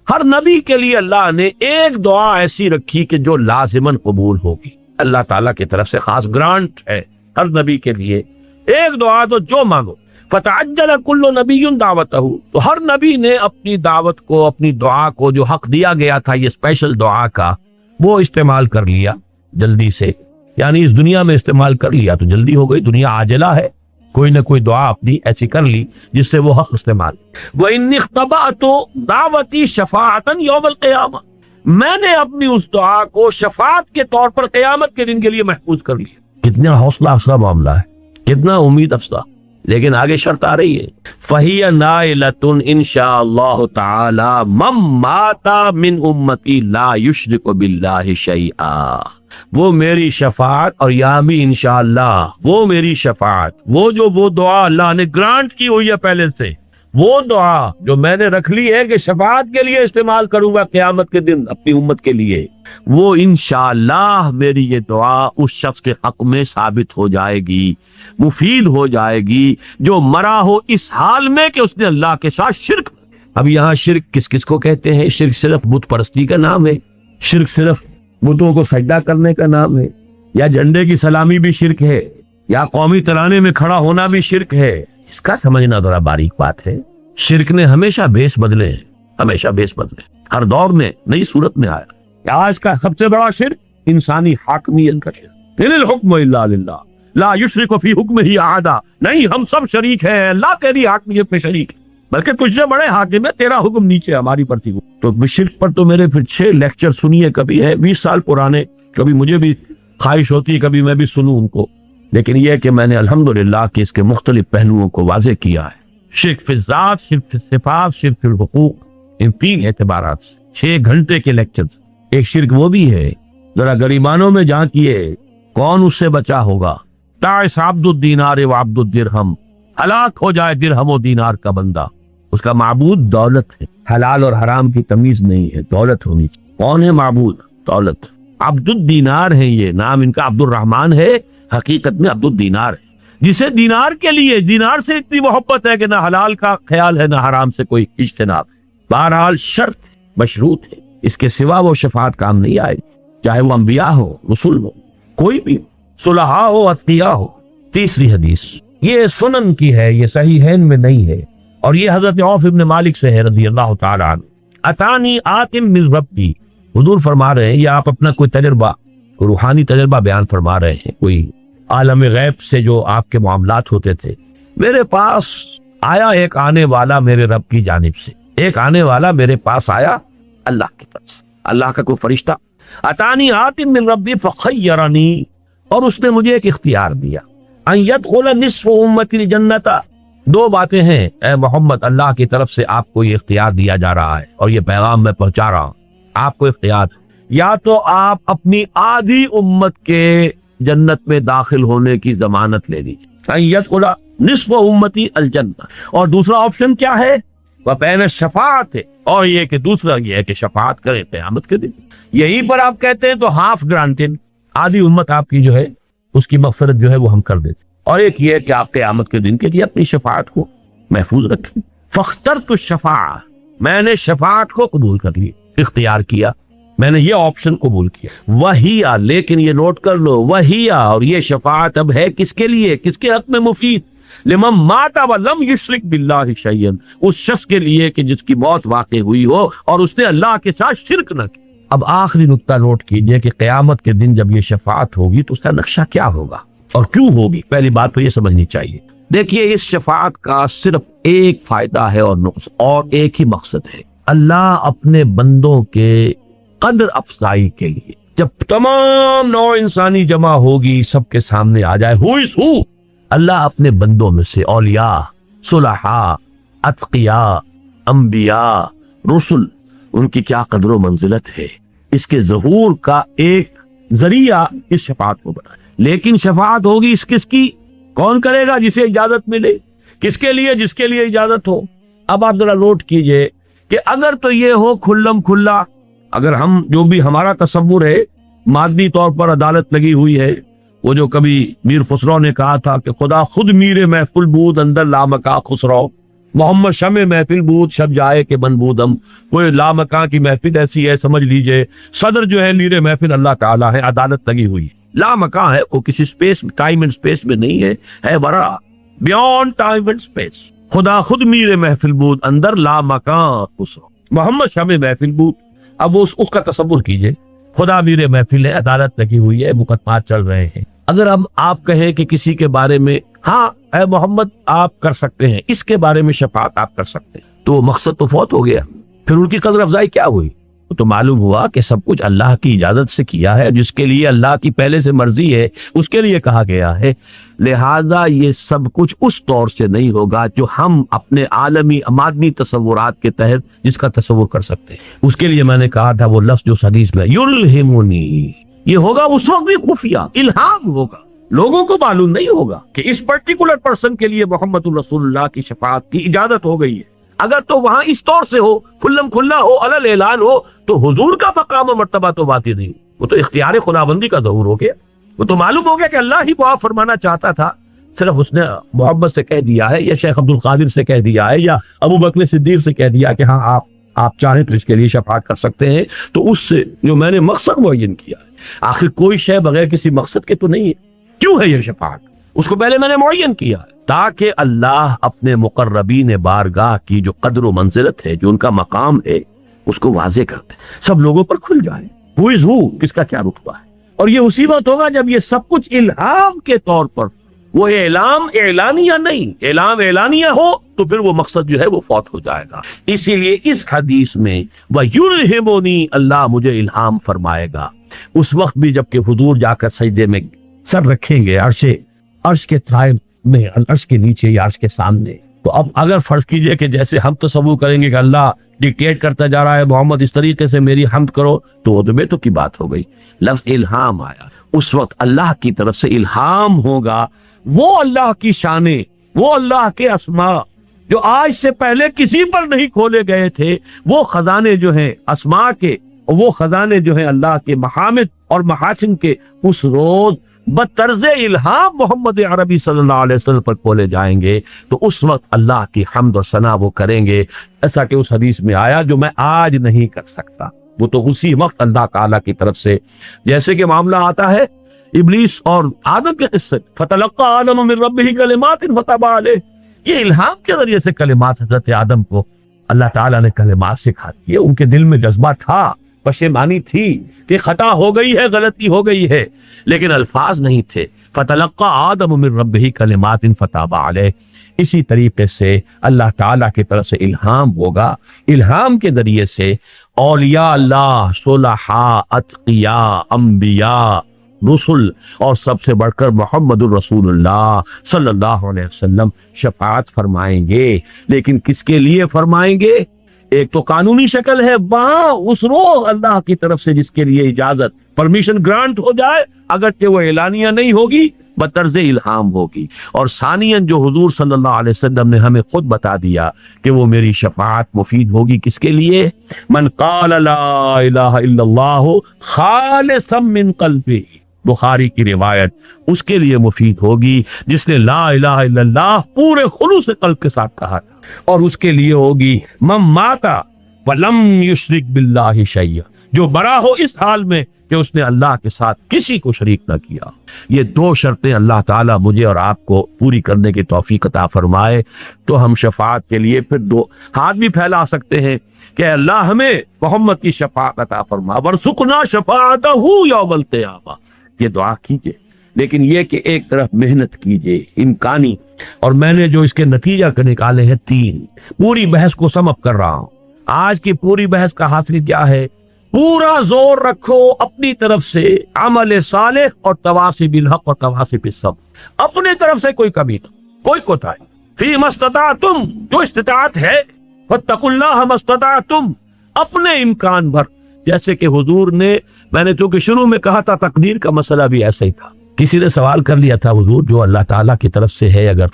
ہر نبی کے لیے اللہ نے ایک دعا ایسی رکھی کہ جو لازماً قبول ہوگی، اللہ تعالیٰ کی طرف سے خاص گرانٹ ہے ہر نبی کے لیے ایک دعا، تو جو مانگو۔ فتعجل کل نبی دعوتہ، تو ہر نبی نے اپنی دعوت کو، اپنی دعا کو جو حق دیا گیا تھا یہ اسپیشل دعا کا، وہ استعمال کر لیا جلدی سے، یعنی اس دنیا میں استعمال کر لیا تو جلدی ہو گئی، دنیا عاجلہ ہے، کوئی نہ کوئی دعا اپنی ایسی کر لی جس سے وہ حق استعمال۔ وَإِنِّ اخْتَبَأْتُ دعوتی شفاعةً یوم القیامہ، میں نے اپنی اس دعا کو شفاعت کے طور پر قیامت کے دن کے لیے محفوظ کر لیا۔ کتنا حوصلہ افزا معاملہ ہے، کتنا امید افزا، لیکن آگے شرط آ رہی ہے، فَهِيَ نَائِلَةٌ إِن شَاءَ اللَّهُ تَعَالَى مَن مَاتَ مِنْ أُمَّتِي لَا يُشْرِكُ بِاللَّهِ شَيْئًا، وہ میری شفاعت، اور یہاں بھی انشاءاللہ وہ میری شفاعت، وہ دعا اللہ نے گرانٹ کی ہوئی ہے پہلے سے، وہ دعا جو میں نے رکھ لی ہے کہ شفاعت کے لیے استعمال کروں گا قیامت کے دن اپنی امت کے لیے، وہ انشاءاللہ میری یہ دعا اس شخص کے حق میں ثابت ہو جائے گی، مفید ہو جائے گی جو مرا ہو اس حال میں کہ اس نے اللہ کے ساتھ شرک۔ اب یہاں شرک کس کس کو کہتے ہیں؟ شرک صرف بت پرستی کا نام ہے، شرک صرف بتوں کو سجدہ کرنے کا نام ہے، یا جھنڈے کی سلامی بھی شرک ہے، یا قومی ترانے میں کھڑا ہونا بھی شرک ہے؟ اس کا سمجھنا ذرا باریک بات ہے۔ شرک نے ہمیشہ بیس بدلے ہیں، ہمیشہ بیس بدلے، ہر دور میں نئی صورت میں آیا۔ آج کا سب سے بڑا شرک انسانی حاکمیت کا شرک، ان الحکم الا للہ لا یشرک فی حکمہ احد، نہیں ہم سب شریک ہیں، اللہ تیری حاکمیت میں شریک ہے، بلکہ تجھ سے بڑے حاکم ہے، تیرا حکم نیچے ہماری پرتی ہو۔ تو شرک پر تو میرے پھر 6 لیکچر سنیے، کبھی ہے 20 سال پرانے، کبھی مجھے بھی خواہش ہوتی ہے کبھی میں بھی سنوں ان کو، لیکن یہ کہ میں نے الحمدللہ کہ اس کے مختلف پہلوؤں کو واضح کیا ہے۔ شرک فی الذات، شرک فی الصفات، شرک فی الحقوق، ان 3 اعتبارات، 6 گھنٹے کے لیکچرز۔ ایک شرک وہ بھی ہے، ذرا گریبانوں میں جھانکیے، کون اس سے بچا ہوگا؟ تعس عبد الدینار و عبد الدرہم، ہلاک ہو جائے درہم و دینار کا بندہ، اس کا معبود دولت ہے، حلال اور حرام کی تمیز نہیں ہے، دولت ہونی چاہیے۔ کون ہے معبود؟ دولت۔ عبد الدینار ہے، یہ نام ان کا عبد الرحمن ہے، حقیقت میں عبد الدینار ہے، جسے دینار کے لیے، دینار سے اتنی محبت ہے کہ نہ حلال کا خیال ہے نہ حرام سے کوئی اجتناب ہے۔ بہرحال شرط مشروط ہے، اس کے سوا وہ شفاعت کام نہیں آئے، چاہے وہ انبیاء ہو، رسول ہو، کوئی بھی، صلحاء ہو، اتقیاء ہو۔ تیسری حدیث یہ سنن کی ہے، یہ صحیحین میں نہیں ہے، اور یہ حضرت عوف ابن مالک سے ہے رضی اللہ تعالی عنہ۔ اتانی آتم من ربی، حضور فرما رہے ہیں، یہ آپ اپنا کوئی تجربہ، روحانی تجربہ بیان فرما رہے ہیں، کوئی عالم غیب سے جو آپ کے معاملات ہوتے تھے، میرے پاس آیا ایک آنے والا میرے رب کی جانب سے، ایک آنے والا میرے پاس آیا اللہ کی طرف سے، اللہ کا کوئی فرشتہ۔ اتانی آتم من ربی فخیرنی، اور اس نے مجھے ایک اختیار دیا، ان یدخل نصف امتی الجنت۔ 2 باتیں ہیں اے محمد، اللہ کی طرف سے آپ کو یہ اختیار دیا جا رہا ہے، اور یہ پیغام میں پہنچا رہا ہوں، آپ کو اختیار، یا تو آپ اپنی آدھی امت کے جنت میں داخل ہونے کی ضمانت لے لیجیے، ان یدخل نصف امتی الجنہ، اور دوسرا آپشن کیا ہے؟ وبین شفاعت ہے، اور یہ کہ دوسرا یہ ہے کہ شفاعت کرے قیامت کے دن۔ یہیں پر آپ کہتے ہیں تو ہاف گرانٹڈ، آدھی امت آپ کی جو ہے اس کی مغفرت جو ہے وہ ہم کر دیتے، اور ایک یہ کہ آپ قیامت کے دن کے لیے اپنی شفاعت کو محفوظ رکھیں۔ فاخترت الشفاعہ، میں نے شفاعت کو قبول کر لی، اختیار کیا، میں نے یہ آپشن قبول کیا۔ وہی، لیکن یہ نوٹ کر لو، وہی، اور یہ شفاعت اب ہے کس کے لیے، کس کے حق میں مفید؟ لمن مات ولم یشرک باللہ شیئا، اس شخص کے لیے کہ جس کی موت واقع ہوئی ہو اور اس نے اللہ کے ساتھ شرک نہ کی۔ اب آخری نقطہ نوٹ کیجئے کہ قیامت کے دن جب یہ شفاعت ہوگی تو اس کا نقشہ کیا ہوگا اور کیوں ہوگی؟ پہلی بات تو یہ سمجھنی چاہیے۔ دیکھیے، اس شفاعت کا صرف ایک فائدہ ہے اور نقص، اور ایک ہی مقصد ہے، اللہ اپنے بندوں کے قدر افزائی کے لیے، جب تمام نوع انسانی جمع ہوگی، سب کے سامنے آ جائے ہو از ہو، اللہ اپنے بندوں میں سے اولیاء، صلحاء، اتقیاء، انبیاء، رسل، ان کی کیا قدر و منزلت ہے، اس کے ظہور کا ایک ذریعہ اس شفاعت کو بنا. لیکن شفاعت ہوگی اس کس کی؟ کون کرے گا؟ جسے اجازت ملے. کس کے لیے؟ جس کے لیے اجازت ہو. اب آپ ذرا نوٹ کیجئے کہ اگر تو یہ ہو کھلم کھلا، اگر ہم جو بھی ہمارا تصور ہے مادی طور پر عدالت لگی ہوئی ہے، وہ جو کبھی میر خسرو نے کہا تھا کہ خدا خود میر محفل بود اندر لامکاں خسرو، محمد شمع محفل بود شب جائے کہ بن بودم. کوئی لامکاں کی محفل ایسی ہے، سمجھ لیجئے صدر جو ہے میر محفل اللہ تعالیٰ ہے، عدالت لگی ہوئی ہے. لامکاں ہے، وہ کسی سپیس، ٹائم اینڈ سپیس میں نہیں ہے بڑا بیونڈ ٹائم اینڈ سپیس. خدا خود میر محفل بود اندر لامکاں خسرو، محمد شمع محفل بود. اب اس کا تصور کیجئے، خدا میر محفل ہے، عدالت لگی ہوئی ہے، مقدمات چل رہے ہیں. اگر اب آپ کہیں کہ کسی کے بارے میں ہاں اے محمد آپ کر سکتے ہیں، اس کے بارے میں شفاعت آپ کر سکتے ہیں، تو مقصد تو فوت ہو گیا. پھر ان کی قدر افزائی کیا ہوئی؟ تو معلوم ہوا کہ سب کچھ اللہ کی اجازت سے کیا ہے، جس کے لیے اللہ کی پہلے سے مرضی ہے اس کے لیے کہا گیا ہے. لہذا یہ سب کچھ اس طور سے نہیں ہوگا جو ہم اپنے عالمی مادنی تصورات کے تحت جس کا تصور کر سکتے ہیں. اس کے لیے میں نے کہا تھا وہ لفظ جو حدیث میں یلہمنی، یہ ہوگا اس وقت بھی خفیہ الہام ہوگا، لوگوں کو معلوم نہیں ہوگا کہ اس پرٹیکولر پرسن کے لیے محمد الرسول اللہ کی شفاعت کی اجازت ہو گئی ہے. اگر تو وہاں اس طور سے ہو، کھلم کھلا ہو، علل اعلان ہو، تو حضور کا مقام و مرتبہ تو بات ہی نہیں. وہ تو اختیار خداوندی کا ظہور ہو گیا. وہ تو معلوم ہو گیا کہ اللہ ہی دعا فرمانا چاہتا تھا، صرف اس نے محمد سے کہہ دیا ہے یا شیخ عبد القادر سے کہہ دیا ہے یا ابو بکر صدیق سے کہہ دیا کہ ہاں آپ چاہیں تو اس کے لیے شفاعت کر سکتے ہیں. تو اس سے جو میں نے مقصد معین کیا ہے، آخر کوئی شے بغیر کسی مقصد کے تو نہیں ہے. کیوں ہے یہ شفاعت؟ اس کو پہلے میں نے معین کیا ہے تاکہ اللہ اپنے مقربین بارگاہ کی جو قدر و منزلت ہے، جو ان کا مقام ہے، اس کو واضح کرتے، سب لوگوں پر کھل جائے ہو از ہو، کس کا کیا رتبہ ہے. اور یہ اسی وقت ہوگا جب یہ سب کچھ الہام کے طور پر، وہ اعلام اعلانیہ نہیں، اعلام اعلانیہ ہو تو پھر وہ مقصد جو ہے وہ فوت ہو جائے گا. اسی لیے اس حدیث میں وَيُلْهِمُنِي، اللہ مجھے الہام فرمائے گا. اس وقت بھی جب کہ حضور جا کر سجدے میں سر رکھیں گے عرش کے تھائے میں، عرش کے نیچے یا عرش کے سامنے. تو اب اگر فرض کیجئے کہ جیسے ہم تصور کریں گے کہ اللہ ڈکٹیٹ کرتا جا رہا ہے محمد اس طریقے سے میری حمد کرو، تو وہ تو بے تو کی بات ہو گئی. لفظ الہام آیا، اس وقت اللہ کی طرف سے الہام ہوگا. وہ اللہ کی شانیں، وہ اللہ کے اسماء جو آج سے پہلے کسی پر نہیں کھولے گئے تھے، وہ خزانے جو ہیں اسماء کے، وہ خزانے جو ہیں اللہ کے محامد اور محاسن کے، اس روز بطرز الہام محمد عربی صلی اللہ علیہ وسلم پر کھولے جائیں گے. تو اس وقت اللہ کی حمد و ثنا وہ کریں گے، ایسا کہ اس حدیث میں آیا جو میں آج نہیں کر سکتا، وہ تو اسی وقت اللہ تعالیٰ کی طرف سے. جیسے کہ معاملہ آتا ہے ابلیس اور آدم کے قصے، فتلقى آدم من ربه کلمات فتاب علیہ، یہ الہام کے ذریعے سے کلمات حضرت آدم کو اللہ تعالیٰ نے کلمات سکھا دیے. ان کے دل میں جذبہ تھا، پشیمانی تھی کہ خطا ہو گئی ہے، غلطی ہو گئی ہے، لیکن الفاظ نہیں تھے. فتلقى آدم من ربه کلمات فتاب علیہ. اسی طریقے سے اللہ تعالیٰ کی طرف سے الہام ہوگا. الہام کے ذریعے سے اولیاء اللہ، صلحاء، اتقیاء، انبیاء، رسل اور سب سے بڑھ کر محمد الرسول اللہ صلی اللہ علیہ وسلم شفاعت فرمائیں گے. لیکن کس کے لیے فرمائیں گے؟ ایک تو قانونی شکل ہے، وہاں اس روز اللہ کی طرف سے جس کے لیے اجازت، پرمیشن گرانٹ ہو جائے، اگرچہ وہ اعلانیہ نہیں ہوگی، بطرز الہام ہوگی. اور ثانیاً جو حضور صلی اللہ علیہ وسلم نے ہمیں خود بتا دیا کہ وہ میری شفاعت مفید ہوگی کس کے لیے؟ من قال لا الہ الا اللہ خالصا من قلبہ، بخاری کی روایت، اس کے لیے مفید ہوگی جس نے لا الہ الا اللہ پورے خلوص قلب کے ساتھ کہا تھا. اور اس کے لیے ہوگی من مات ولم یشرک باللہ شیئا، جو برا ہو اس حال میں کہ اس نے اللہ کے ساتھ کسی کو شریک نہ کیا. یہ دو شرطیں اللہ تعالیٰ مجھے اور آپ کو پوری کرنے کی توفیق عطا فرمائے تو ہم شفاعت کے لیے پھر دو ہاتھ بھی پھیلا سکتے ہیں کہ اللہ ہمیں محمد کی شفاعت عطا فرما، ورزقنا شفاعتہ یوم القیامہ. یہ دعا کیجئے، لیکن یہ کہ ایک طرف محنت کیجئے امکانی. اور میں نے جو اس کے نتیجہ کے نکالے ہیں 3، پوری بحث کو سم اپ کر رہا ہوں. آج کی پوری بحث کا حاصل کیا ہے پورا زور رکھو اپنی طرف سے عمل صالح اور تواصی بالحق اور تواصی بالصبر، اپنی طرف سے کوئی کمی نہ، کوئی کوتاہی، فی ما استطعتم، جو استطاعت ہے، فاتقوا اللہ ما استطعتم، اپنے امکان بھر۔ جیسے کہ حضور نے، میں نے چونکہ شروع میں کہا تھا تقدیر کا مسئلہ بھی ایسا ہی تھا، کسی نے سوال کر لیا تھا حضور جو اللہ تعالیٰ کی طرف سے ہے اگر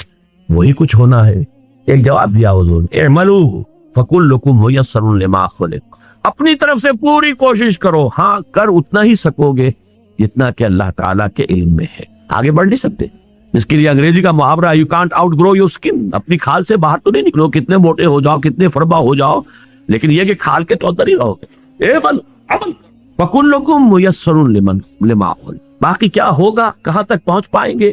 وہی کچھ ہونا ہے، ایک جواب دیا حضور نے، اعملوا فکلکم میسر لما خلق، اپنی طرف سے پوری کوشش کرو، ہاں کر اتنا ہی سکو گے جتنا کہ اللہ تعالیٰ کے علم میں ہے، آگے بڑھ نہیں سکتے۔ اس کے لیے انگریزی کا محاورہ you can't outgrow your skin, اپنی کھال سے باہر تو نہیں نکلو، کتنے موٹے ہو جاؤ، کتنے فربا ہو جاؤ، لیکن یہ کہ کھال کے تو اندر ہی رہو گے۔ فَكُلُّكُمْ مُيَسَّرٌ لِمَا خُلِقَ، باقی کیا ہوگا، کہاں تک پہنچ پائیں گے،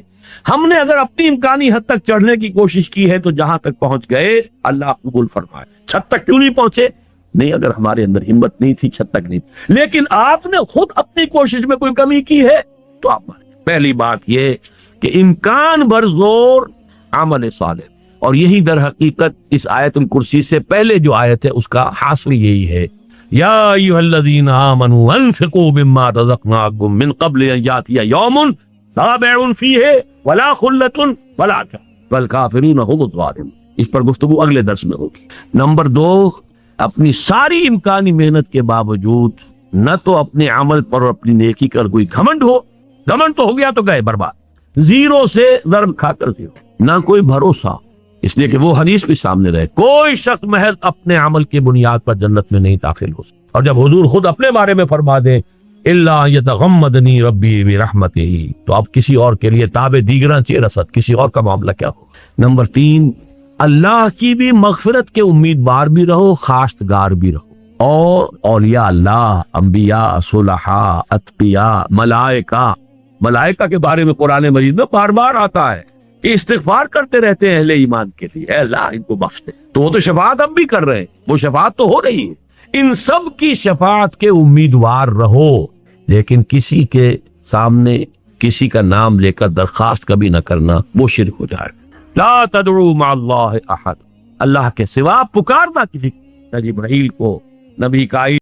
ہم نے اگر اپنی امکانی حد تک چڑھنے کی کوشش کی ہے تو جہاں تک پہنچ گئے اللہ قبول فرمائے۔ چھت تک کیوں نہیں پہنچے؟ نہیں، اگر ہمارے اندر ہمت نہیں تھی چھت تک نہیں تھی، لیکن آپ نے خود اپنی کوشش میں کوئی کمی کی ہے تو آپ پہلی بات یہ کہ امکان بھر زور عمل صالح، اور یہی در حقیقت اس آیت الکرسی سے پہلے جو آیت ہے اس کا حاصل یہی ہے، یا ایھا الذین آمنوا انفقوا مما رزقناکم من قبل ان یاتی یوم لا بیع فیہ ولا خلۃ ولا والکافرون هم الظالمون۔ اس پر گفتگو اگلے درس میں ہوگی۔ نمبر 2، اپنی ساری امکانی محنت کے باوجود نہ تو اپنے عمل پر اور اپنی نیکی کر کوئی گھمنڈ ہو، گھمنڈ تو ہو گیا تو گئے برباد، زیرو سے ضرب کھا کر زیرو، نہ کوئی بھروسہ، اس لیے کہ وہ حدیث بھی سامنے رہے، کوئی شخص محض اپنے عمل کی بنیاد پر جنت میں نہیں داخل ہو سکتا۔ اور جب حضور خود اپنے بارے میں فرما دیں الا یتغمدنی ربی برحمتہ، تو اب کسی اور کے لیے تاب دیگراں چہ رسد، کسی اور کا معاملہ کیا ہو۔ نمبر 3، اللہ کی بھی مغفرت کے امیدوار بھی رہو، خواستگار بھی رہو، اور اولیاء اللہ، انبیاء، صلحاء، اتقیاء، ملائکہ کے بارے میں قرآن مجید میں بار بار آتا ہے، استغفار کرتے رہتے ہیں اہل ایمان کے لیے، اے اللہ ان کو بخش دے، تو وہ تو شفاعت اب بھی کر رہے ہیں، وہ شفاعت تو ہو رہی ہے۔ ان سب کی شفاعت کے امیدوار رہو، لیکن کسی کے سامنے کسی کا نام لے کر درخواست کبھی نہ کرنا، وہ شرک ہو جائے۔ لا تدعوا مع اللہ احد، اللہ کے سوا پکارنا کسی، جبرائیل کو، نبی کا